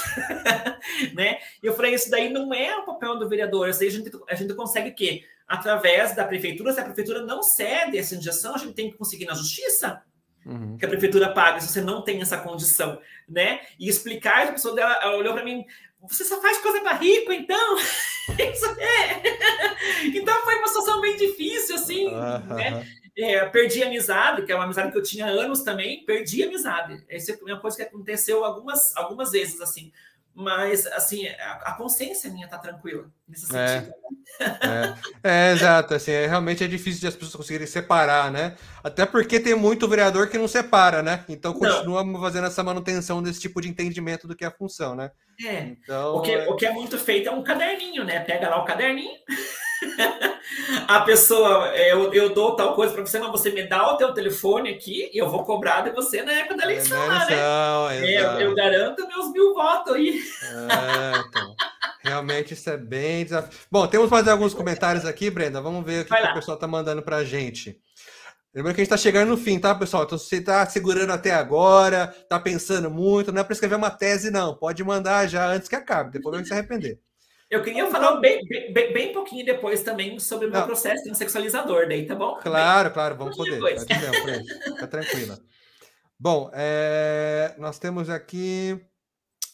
Né? E eu falei, isso daí não é o papel do vereador. Isso daí a gente consegue o quê? Através da prefeitura. Se a prefeitura não cede essa injeção, a gente tem que conseguir na justiça que a prefeitura pague, se você não tem essa condição, né? E explicar, a pessoa dela, ela olhou para mim, você só faz coisa para rico, então? Isso Então foi uma situação bem difícil, assim, né? Perdi a amizade, que é uma amizade que eu tinha há anos também, perdi a amizade. Essa é uma coisa que aconteceu algumas vezes, assim. Mas, assim, a consciência minha tá tranquila, nesse sentido. Exato, assim, realmente é difícil de as pessoas conseguirem separar, né? Até porque tem muito vereador que não separa, né? Então continua fazendo essa manutenção desse tipo de entendimento do que é a função, né? Então, o que é muito feito é um caderninho, né? Pega lá o caderninho, a pessoa, eu dou tal coisa para você, mas você me dá o teu telefone aqui e eu vou cobrar de você na época da eleição, né? Eu garanto meus 1000 votos aí. Então, realmente isso é bem desafio. Bom, temos mais alguns comentários aqui, Brenda. Vamos ver o que o pessoal tá mandando pra gente. Lembrando que a gente tá chegando no fim, tá, pessoal? Então, se você tá segurando até agora, tá pensando muito, não é para escrever uma tese, não. Pode mandar já antes que acabe, depois vai se arrepender. Eu queria falar bem pouquinho depois também sobre o meu processo transexualizador, daí, tá bom? Claro, vamos poder. Fica tranquila. Bom, nós temos aqui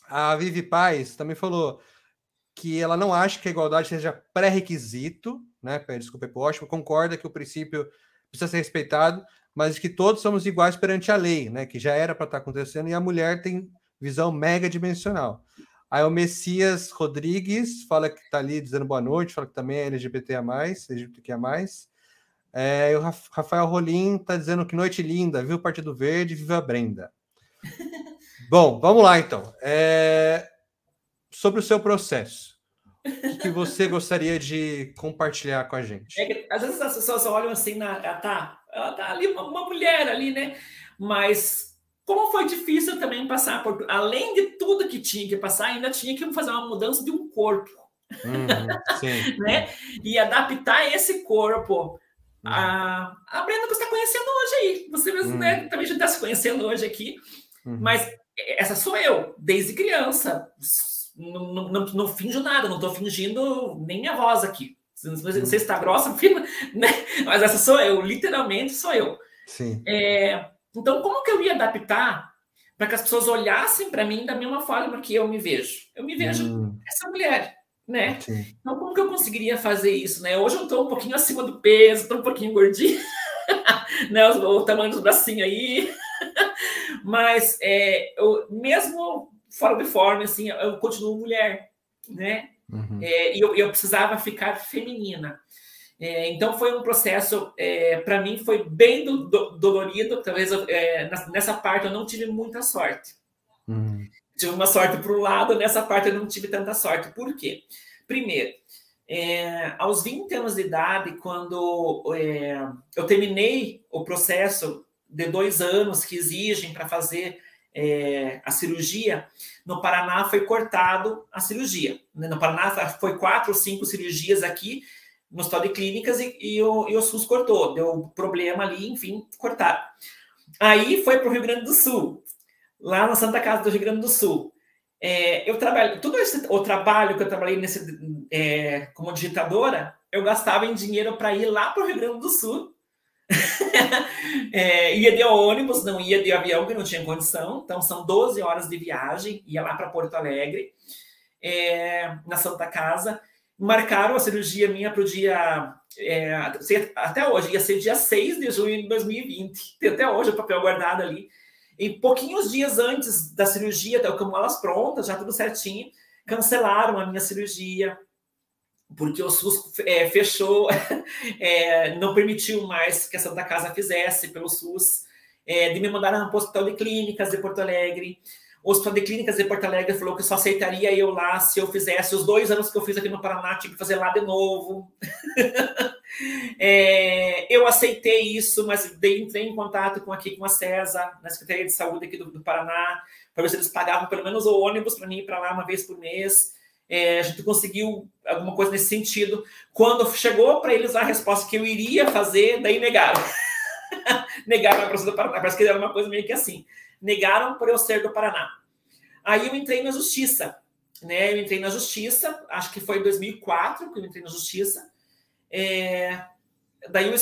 a Vivi Paz também falou que ela não acha que a igualdade seja pré-requisito, né? Desculpa, ótimo, concorda que o princípio precisa ser respeitado, mas que todos somos iguais perante a lei, né? Que já era para estar acontecendo, e a mulher tem visão mega dimensional. Aí o Messias Rodrigues fala que está ali dizendo boa noite, fala que também é LGBTQIA+. E o Rafael Rolim está dizendo que noite linda, viu o Partido Verde, viva a Brenda. Bom, vamos lá então. Sobre o seu processo, o que você gostaria de compartilhar com a gente? Às vezes as pessoas olham assim, ela tá ali, uma mulher ali, né? Mas como foi difícil também passar por... Além de tudo que tinha que passar, ainda tinha que fazer uma mudança de um corpo. Sim. Né? E adaptar esse corpo a Brenda que você está conhecendo hoje aí. Você mesmo, né? Também já está se conhecendo hoje aqui. Mas essa sou eu, desde criança. Não finjo nada, não estou fingindo nem minha voz aqui. Não sei se está grossa, fina, né? Mas essa sou eu, literalmente sou eu. Sim. Então, como que eu ia adaptar para que as pessoas olhassem para mim da mesma forma que eu me vejo? Eu me vejo essa mulher, né? Sim. Então, como que eu conseguiria fazer isso, né? Hoje eu estou um pouquinho acima do peso, estou um pouquinho gordinha, né? O tamanho dos bracinhos aí. Mas, mesmo fora de forma, assim, eu continuo mulher, né? E eu precisava ficar feminina. Então, foi um processo, para mim, foi bem dolorido. Talvez nessa parte eu não tive muita sorte. Tive uma sorte para um lado, nessa parte eu não tive tanta sorte. Por quê? Primeiro, aos 20 anos de idade, quando eu terminei o processo de 2 anos que exigem para fazer a cirurgia, no Paraná foi cortado a cirurgia. No Paraná foi 4 ou 5 cirurgias aqui, no Hospital de Clínicas, e o SUS cortou. Deu problema ali, enfim, cortaram. Aí foi para o Rio Grande do Sul, lá na Santa Casa do Rio Grande do Sul. Eu trabalho, o trabalho que eu trabalhei como digitadora, eu gastava em dinheiro para ir lá para o Rio Grande do Sul. Ia de ônibus, não ia de avião, que não tinha condição. Então, são 12 horas de viagem. Ia lá para Porto Alegre, na Santa Casa. Marcaram a cirurgia minha para o dia... até hoje, ia ser dia 6 de junho de 2020. Tem até hoje o papel guardado ali. E pouquinhos dias antes da cirurgia, com elas prontas, já tudo certinho, cancelaram a minha cirurgia, porque o SUS fechou, não permitiu mais que a Santa Casa fizesse pelo SUS, de me mandaram para o Hospital de Clínicas de Porto Alegre. O Hospital de Clínicas de Porto Alegre falou que só aceitaria eu lá se eu fizesse os 2 anos que eu fiz aqui no Paraná, tinha que fazer lá de novo. Eu aceitei isso, mas entrei em contato com a César, na Secretaria de Saúde aqui do Paraná, para ver se eles pagavam pelo menos o ônibus para mim ir para lá uma vez por mês. A gente conseguiu alguma coisa nesse sentido. Quando chegou para eles a resposta que eu iria fazer, daí negaram. Negaram a proposta do Paraná. Parece que era uma coisa meio que assim. Negaram por eu ser do Paraná. Aí eu entrei na Justiça. Né? Eu entrei na Justiça, acho que foi em 2004 que eu entrei na Justiça. Daí eu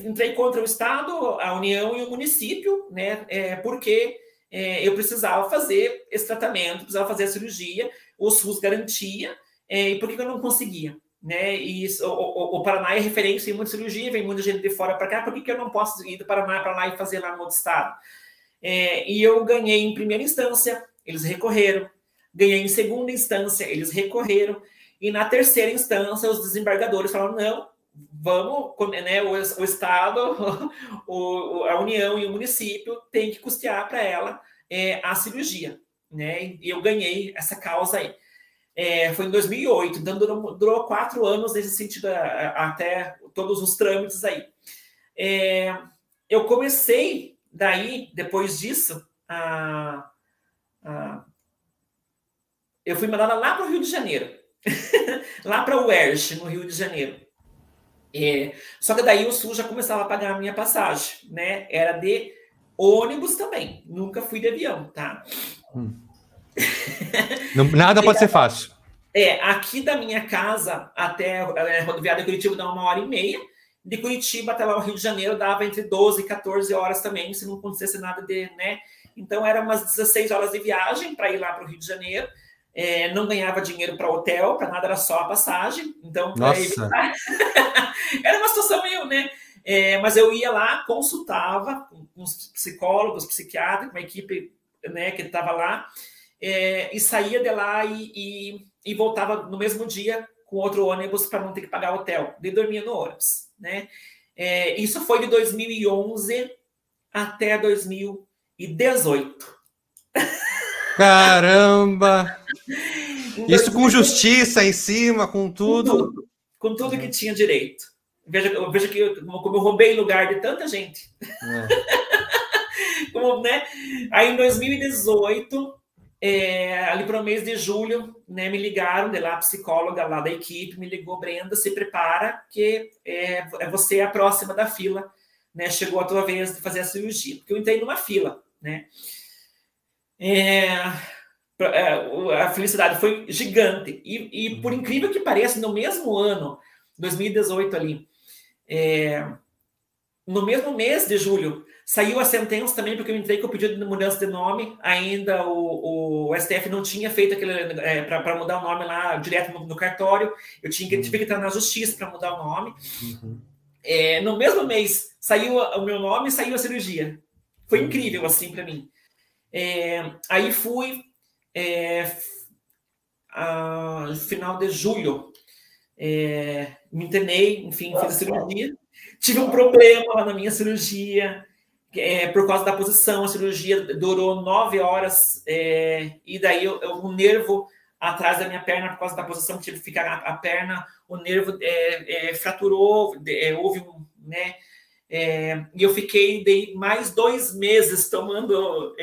entrei contra o Estado, a União e o município, né? Porque eu precisava fazer esse tratamento, precisava fazer a cirurgia, o SUS garantia, e por que eu não conseguia? Né? E o Paraná é referência em muita cirurgia, vem muita gente de fora para cá, por que eu não posso ir do Paraná para lá e fazer lá no outro estado? E eu ganhei em primeira instância, eles recorreram, ganhei em segunda instância, eles recorreram, e na terceira instância os desembargadores falaram, não, vamos, né, o Estado, a União e o município tem que custear para ela a cirurgia, né? E eu ganhei essa causa aí. Foi em 2008, então durou 4 anos nesse sentido, até todos os trâmites aí. Eu comecei daí, depois disso, eu fui mandada lá para o Rio de Janeiro, lá para o UERJ, no Rio de Janeiro. Só que daí o SUS já começava a pagar a minha passagem, né? Era de ônibus também, nunca fui de avião, tá? Nada pode ser fácil. Aqui da minha casa até a rodoviária de Curitiba dá 1h30, de Curitiba até lá o Rio de Janeiro dava entre 12 e 14 horas também, se não acontecesse nada né? Então era umas 16 horas de viagem para ir lá para o Rio de Janeiro. Não ganhava dinheiro para hotel, para nada, era só a passagem. Então, era uma situação meio, né? Mas eu ia lá, consultava com os psicólogos, psiquiatras, com uma equipe, né, que estava lá, e saía de lá e voltava no mesmo dia com outro ônibus para não ter que pagar hotel. E dormia no ônibus, né? Isso foi de 2011 até 2018. Caramba! Isso com justiça em cima, com tudo. Com tudo que tinha direito. Veja que como eu roubei lugar de tanta gente. Como, né? Aí em 2018, ali para o mês de julho, né, me ligaram de lá, a psicóloga lá da equipe, me ligou: Brenda, se prepara, que você é a próxima da fila, né? Chegou a tua vez de fazer a cirurgia, porque eu entrei numa fila, né? A felicidade foi gigante. E por incrível que pareça, no mesmo ano, 2018 ali, no mesmo mês de julho, saiu a sentença também, porque eu entrei com o pedido de mudança de nome. Ainda o STF não tinha feito aquele para mudar o nome lá direto no cartório. Tive que entrar na justiça para mudar o nome. No mesmo mês, saiu o meu nome e saiu a cirurgia. Foi incrível, assim, para mim. Aí fui, final de julho, me internei, enfim, fiz a cirurgia. Tive um problema lá na minha cirurgia, por causa da posição. A cirurgia durou 9 horas, e daí o nervo atrás da minha perna, por causa da posição, tive que ficar a perna, o nervo fraturou, houve um, né? E eu fiquei mais 2 meses tomando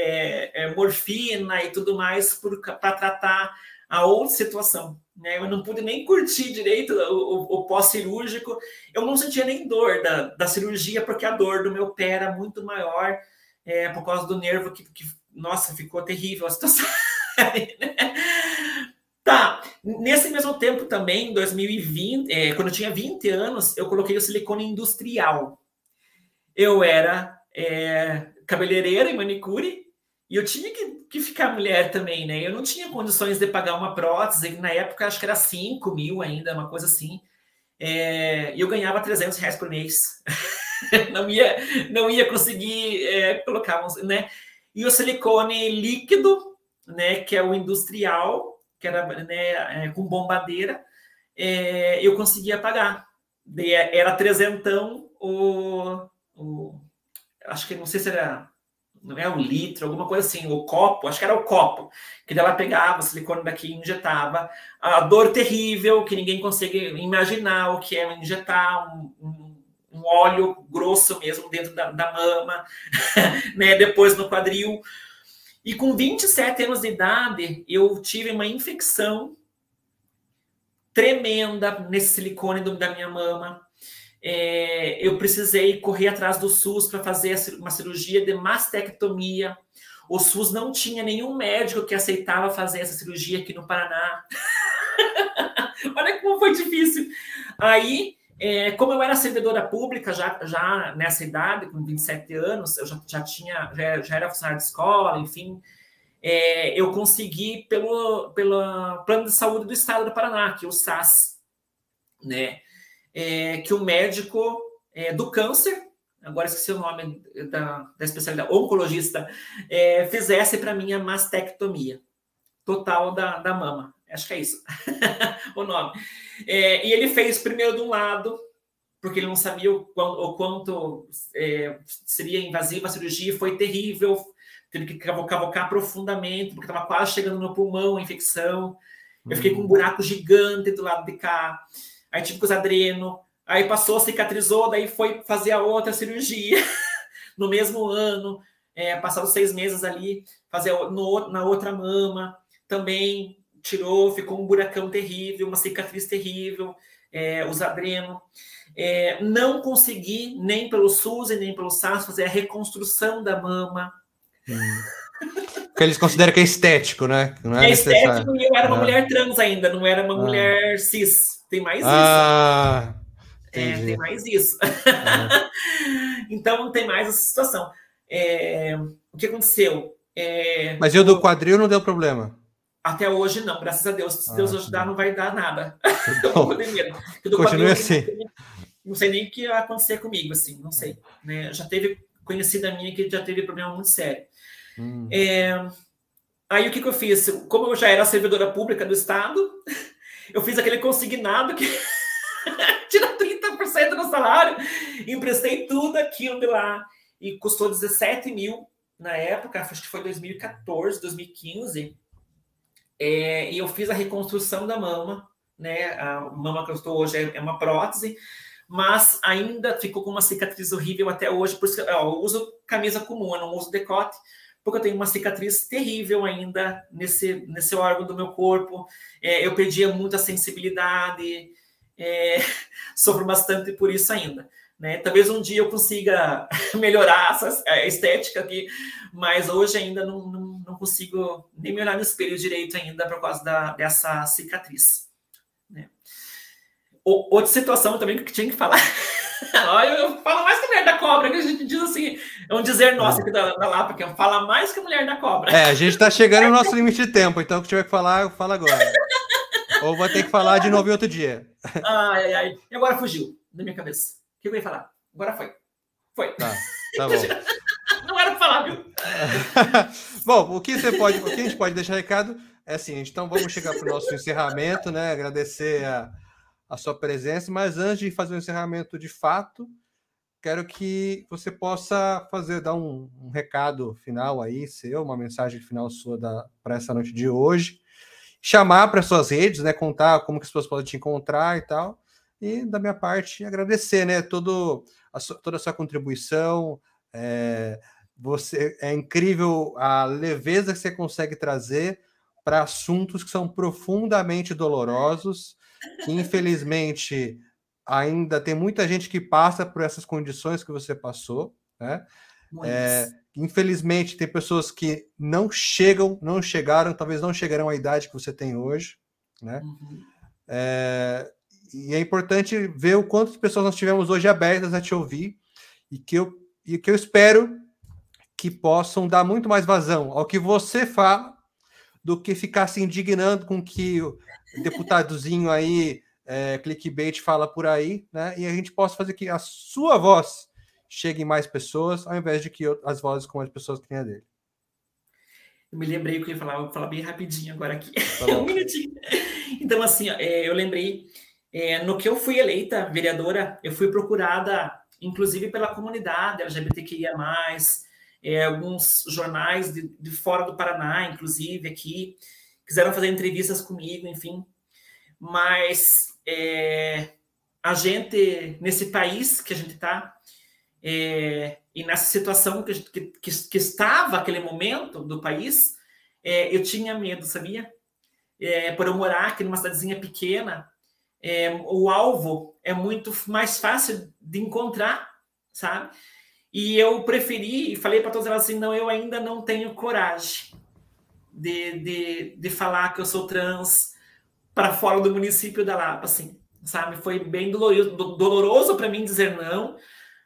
morfina e tudo mais para tratar a outra situação, né? Eu não pude nem curtir direito o pós-cirúrgico. Eu não sentia nem dor da cirurgia, porque a dor do meu pé era muito maior, por causa do nervo que nossa, ficou terrível a situação. Tá, nesse mesmo tempo também, em 2020, quando eu tinha 20 anos, eu coloquei o silicone industrial. Eu era cabeleireira e manicure, e eu tinha que ficar mulher também, né? Eu não tinha condições de pagar uma prótese, na época acho que era 5 mil ainda, uma coisa assim. E eu ganhava R$300 por mês. não ia conseguir colocar, né? E o silicone líquido, né, que é o industrial, que era, né, com bombadeira, eu conseguia pagar. Era trezentão acho que não sei se era, não é um litro, alguma coisa assim, o copo, acho que era o copo, que ela pegava o silicone daqui e injetava. A dor terrível, que ninguém consegue imaginar o que é injetar um óleo grosso mesmo dentro da mama, né, depois no quadril. E com 27 anos de idade, eu tive uma infecção tremenda nesse silicone da minha mama. Eu precisei correr atrás do SUS para fazer uma cirurgia de mastectomia. O SUS não tinha nenhum médico que aceitava fazer essa cirurgia aqui no Paraná. Olha como foi difícil. Aí, como eu era servidora pública já nessa idade, com 27 anos, eu já era funcionária de escola, enfim, eu consegui pelo Plano de Saúde do Estado do Paraná, que é o SAS, né? Que o médico do câncer, agora esqueci o nome da especialidade, oncologista, fizesse para mim a mastectomia total da mama. Acho que é isso o nome. E ele fez primeiro de um lado, porque ele não sabia o quanto seria invasiva a cirurgia. Foi terrível, teve que cavocar profundamente, porque estava quase chegando no pulmão a infecção. Eu fiquei com um buraco gigante do lado de cá. Aí tive que usar dreno, aí passou, cicatrizou, daí foi fazer a outra cirurgia no mesmo ano, passados 6 meses ali, fazer na outra mama, também tirou, ficou um buracão terrível, uma cicatriz terrível, usar dreno. Não consegui, nem pelo SUS e nem pelo SAS, fazer a reconstrução da mama. Porque eles consideram que é estético, né? Não é estético, e eu era uma mulher trans ainda, não era uma mulher cis. Tem mais isso. Tem mais isso. Então, tem mais essa situação. O que aconteceu? Mas e o do quadril não deu problema? Até hoje, não. Graças a Deus. Se Deus ajudar, não vai dar nada. Continue assim. Não sei nem o que vai acontecer comigo, assim. Não sei. Né? Já teve conhecida minha que já teve problema muito sério. Aí, o que eu fiz? Como eu já era servidora pública do Estado... Eu fiz aquele consignado que tira 30% do salário, emprestei tudo aquilo de lá e custou 17 mil na época, acho que foi 2014, 2015, e eu fiz a reconstrução da mama, né? A mama que eu estou hoje é uma prótese, mas ainda ficou com uma cicatriz horrível até hoje, por isso que eu uso camisa comum, eu não uso decote, porque eu tenho uma cicatriz terrível ainda nesse órgão do meu corpo. Eu perdia muita sensibilidade, sofro bastante por isso ainda. Né? Talvez um dia eu consiga melhorar a estética aqui, mas hoje ainda não consigo nem me olhar no espelho direito ainda por causa dessa cicatriz. Né? Outra situação também que tinha que falar. Eu falo mais que a mulher da cobra, que a gente diz assim, é um dizer nosso aqui da Lapa, que fala mais que a mulher da cobra. A gente tá chegando no nosso limite de tempo, então o que tiver que falar, eu falo agora. Ou vou ter que falar de novo em outro dia. Ai. E agora fugiu da minha cabeça. O que eu ia falar? Agora foi. Tá bom. Não era pra falar, viu? Bom, o que a gente pode deixar recado é assim, então vamos chegar para o nosso encerramento, né? Agradecer a sua presença, mas antes de fazer o encerramento de fato, quero que você possa dar um recado final aí, uma mensagem final sua para essa noite de hoje, chamar para suas redes, né? Contar como que as pessoas podem te encontrar e tal. E, da minha parte, agradecer, né, toda a sua contribuição. É incrível a leveza que você consegue trazer para assuntos que são profundamente dolorosos, que, infelizmente, ainda tem muita gente que passa por essas condições que você passou, né? Infelizmente, tem pessoas que não chegaram, talvez não chegarão à idade que você tem hoje, né? Uhum. E é importante ver o quanto de pessoas nós tivemos hoje abertas a te ouvir e que eu espero que possam dar muito mais vazão ao que você fala do que ficar se indignando com que o deputadozinho aí, clickbait, fala por aí, né? E a gente possa fazer que a sua voz chegue em mais pessoas, ao invés de que as vozes com as pessoas que têm a dele. Eu me lembrei que eu ia falar, vou falar bem rapidinho agora aqui. Um minutinho. Então, assim, eu lembrei, no que eu fui eleita vereadora, eu fui procurada, inclusive pela comunidade LGBTQIA+, alguns jornais de fora do Paraná, inclusive aqui, quiseram fazer entrevistas comigo, enfim. Mas a gente, nesse país que a gente está, e nessa situação que estava aquele momento do país, eu tinha medo, sabia? Por eu morar aqui numa cidadezinha pequena, o alvo é muito mais fácil de encontrar, sabe? E eu preferi, e falei para todas elas assim, não, eu ainda não tenho coragem de falar que eu sou trans para fora do município da Lapa, assim, sabe? Foi bem doloroso para mim dizer não,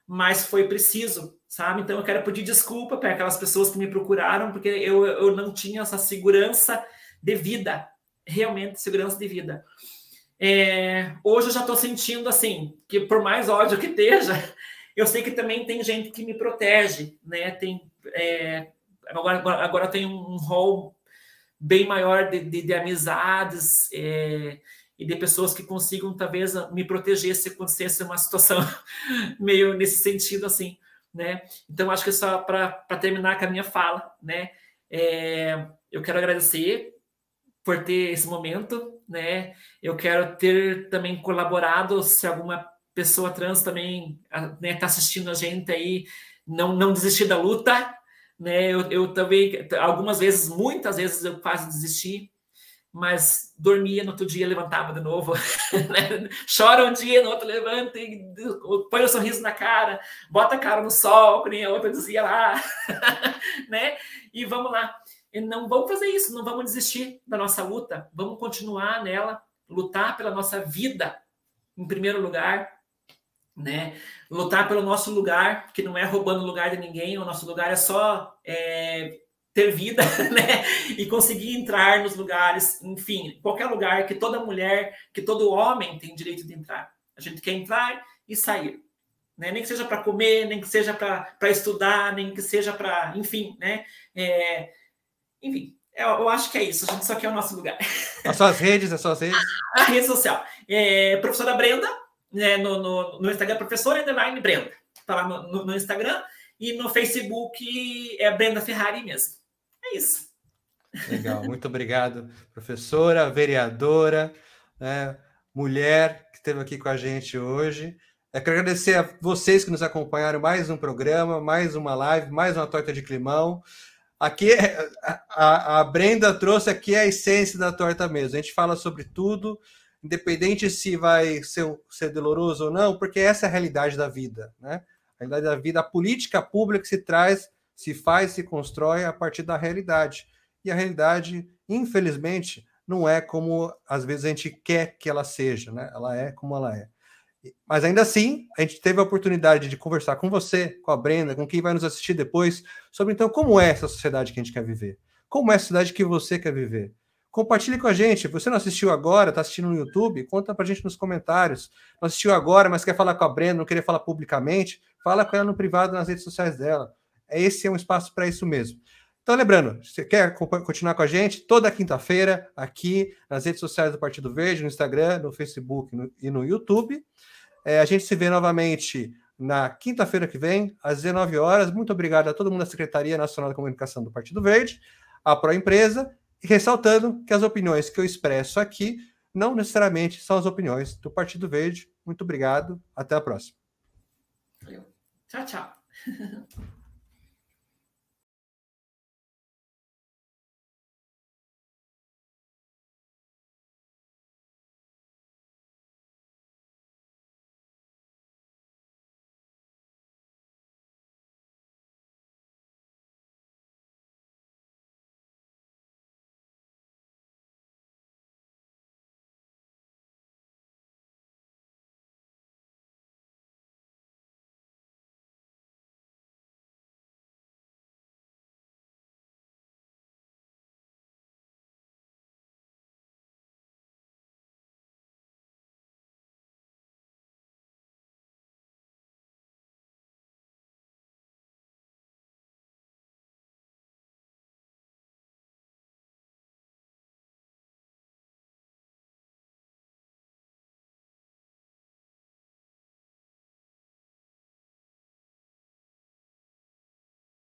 mas foi preciso, sabe? Então eu quero pedir desculpa para aquelas pessoas que me procuraram, porque eu não tinha essa segurança de vida, realmente segurança de vida. Hoje eu já estou sentindo assim, que por mais ódio que esteja, eu sei que também tem gente que me protege, né? Agora tem um rol bem maior de amizades e de pessoas que consigam talvez me proteger se acontecesse uma situação meio nesse sentido assim, né? Então acho que só para terminar com a minha fala, né? Eu quero agradecer por ter esse momento, né? Eu quero ter também colaborado, se alguma pessoa trans também, né, tá assistindo a gente aí, não desistir da luta, né? Eu também, algumas vezes, muitas vezes eu quase desisti, mas dormia, no outro dia levantava de novo, né? Chora um dia, no outro levanta e põe um sorriso na cara, bota a cara no sol, como nem a outra dizia lá, né? E vamos lá. E não vamos fazer isso, não vamos desistir da nossa luta, vamos continuar nela, lutar pela nossa vida, em primeiro lugar, né? Lutar pelo nosso lugar, que não é roubando o lugar de ninguém, o nosso lugar é só ter vida, né? E conseguir entrar nos lugares, enfim, qualquer lugar que toda mulher, que todo homem tem direito de entrar. A gente quer entrar e sair, né? Nem que seja para comer, nem que seja para estudar, nem que seja para, enfim, né? Enfim, eu acho que é isso. A gente só quer o nosso lugar. As suas redes. A rede social. Professora Brenda, né, no Instagram, professora _ Brenda. Tá lá no Instagram. E no Facebook é Brenda Ferrari mesmo. É isso. Legal, muito obrigado, professora, vereadora, né, mulher que esteve aqui com a gente hoje. Eu quero agradecer a vocês que nos acompanharam mais um programa, mais uma live, mais uma torta de climão. Aqui, a Brenda trouxe aqui a essência da torta mesmo. A gente fala sobre tudo, independente se vai ser doloroso ou não, porque essa é a realidade da vida, né? A realidade da vida, a política pública se traz, se faz, se constrói a partir da realidade. E a realidade, infelizmente, não é como às vezes a gente quer que ela seja, né? Ela é como ela é. Mas ainda assim, a gente teve a oportunidade de conversar com você, com a Brenda, com quem vai nos assistir depois, sobre então como é essa sociedade que a gente quer viver. Como é a sociedade que você quer viver. Compartilhe com a gente. Você não assistiu agora, está assistindo no YouTube? Conta pra gente nos comentários. Não assistiu agora, mas quer falar com a Brenda, não queria falar publicamente? Fala com ela no privado, nas redes sociais dela. Esse é um espaço para isso mesmo. Então, lembrando, você quer continuar com a gente? Toda quinta-feira, aqui nas redes sociais do Partido Verde, no Instagram, no Facebook e no YouTube. A gente se vê novamente na quinta-feira que vem, às 19 horas. Muito obrigado a todo mundo da Secretaria Nacional de Comunicação do Partido Verde, a Proempresa, e ressaltando que as opiniões que eu expresso aqui não necessariamente são as opiniões do Partido Verde. Muito obrigado, até a próxima. Valeu. Tchau, tchau.